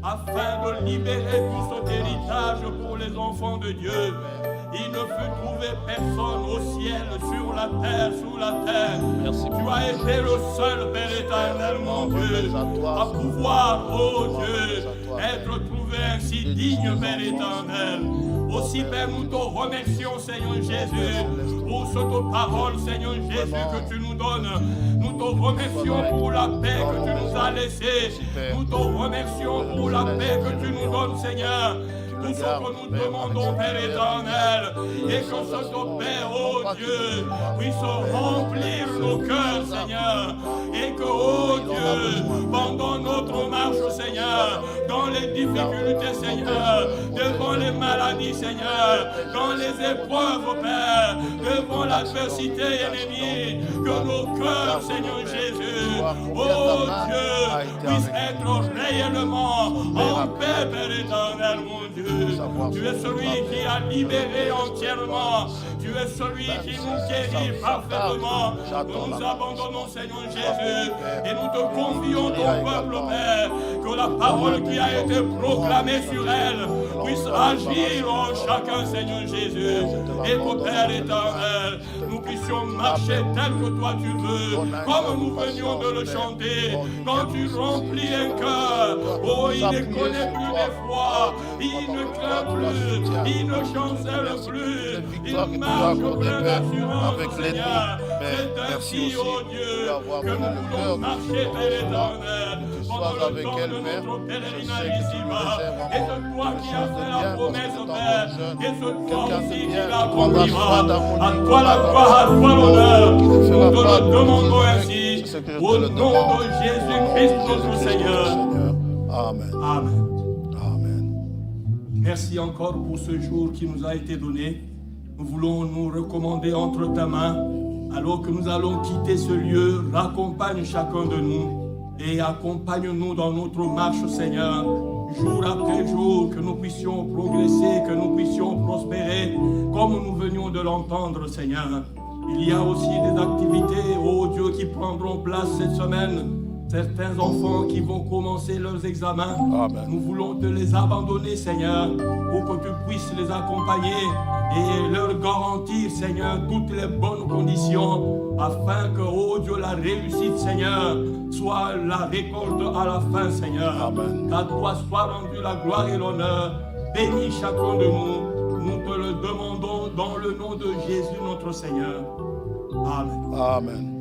afin de libérer tout cet héritage pour les enfants de Dieu. Il ne fut trouvé personne au ciel, sur la terre, sous la terre. Merci. Tu as été le seul, Père éternel, mon Dieu, à pouvoir, oh Dieu, être trouvé ainsi digne, Père éternel. Aussi, Père, nous te remercions, Seigneur Jésus, pour cette parole, Seigneur Jésus, que tu nous donnes. Nous te remercions pour la paix que tu nous as laissée. Nous te remercions pour la paix que tu nous donnes, Seigneur. Tout ce que nous demandons, Père éternel, et que cette paix, oh Dieu, puisse remplir nos cœurs, Seigneur, et que, oh Dieu, pendant notre marche, Seigneur, dans les difficultés, Seigneur, devant les maladies, Seigneur, dans les épreuves, Père, devant l'adversité ennemie, que nos cœurs, Seigneur Jésus, oh Dieu, puissent être réellement en paix, Père éternel, mon Dieu. Tu es celui qui a libéré entièrement. Tu es celui qui nous guérit parfaitement. Nous nous abandonnons, Seigneur Jésus, et nous te convions, ton peuple, Père, que la parole qui a été proclamée sur elle puisse agir en chacun, Seigneur Jésus, et que, Père éternel, nous puissions marcher tel que toi tu veux, comme nous venions de le chanter. Quand tu remplis un cœur, oh, il ne connaît plus d'effroi, il ne craint plus, il ne chancelle plus, il marche plein d'assurance, avec les Seigneur, Père, merci aussi pour lui avoir donné le cœur de que tu sois avec elle, Père. Je sais que tu lui réserves encore quelque chose de bien parce que c'est encore jeune. Quelqu'un de bien qui prendra soin d'harmonie. À toi la gloire, à toi l'honneur. Nous te le demandons ainsi. Au nom de Jésus-Christ, notre Seigneur. Amen. Amen. Amen. Merci encore pour ce jour qui nous a été donné. Nous voulons nous recommander entre ta main. Alors que nous allons quitter ce lieu, raccompagne chacun de nous et accompagne-nous dans notre marche, Seigneur. Jour après jour, que nous puissions progresser, que nous puissions prospérer, comme nous venions de l'entendre, Seigneur. Il y a aussi des activités, oh Dieu, qui prendront place cette semaine. Certains enfants qui vont commencer leurs examens, Amen. Nous voulons te les abandonner, Seigneur, pour que tu puisses les accompagner et leur garantir, Seigneur, toutes les bonnes conditions, afin que, oh Dieu, la réussite, Seigneur, soit la récolte à la fin, Seigneur. Amen. Qu'à toi soit rendue la gloire et l'honneur. Bénis chacun de nous. Nous te le demandons dans le nom de Jésus, notre Seigneur. Amen. Amen.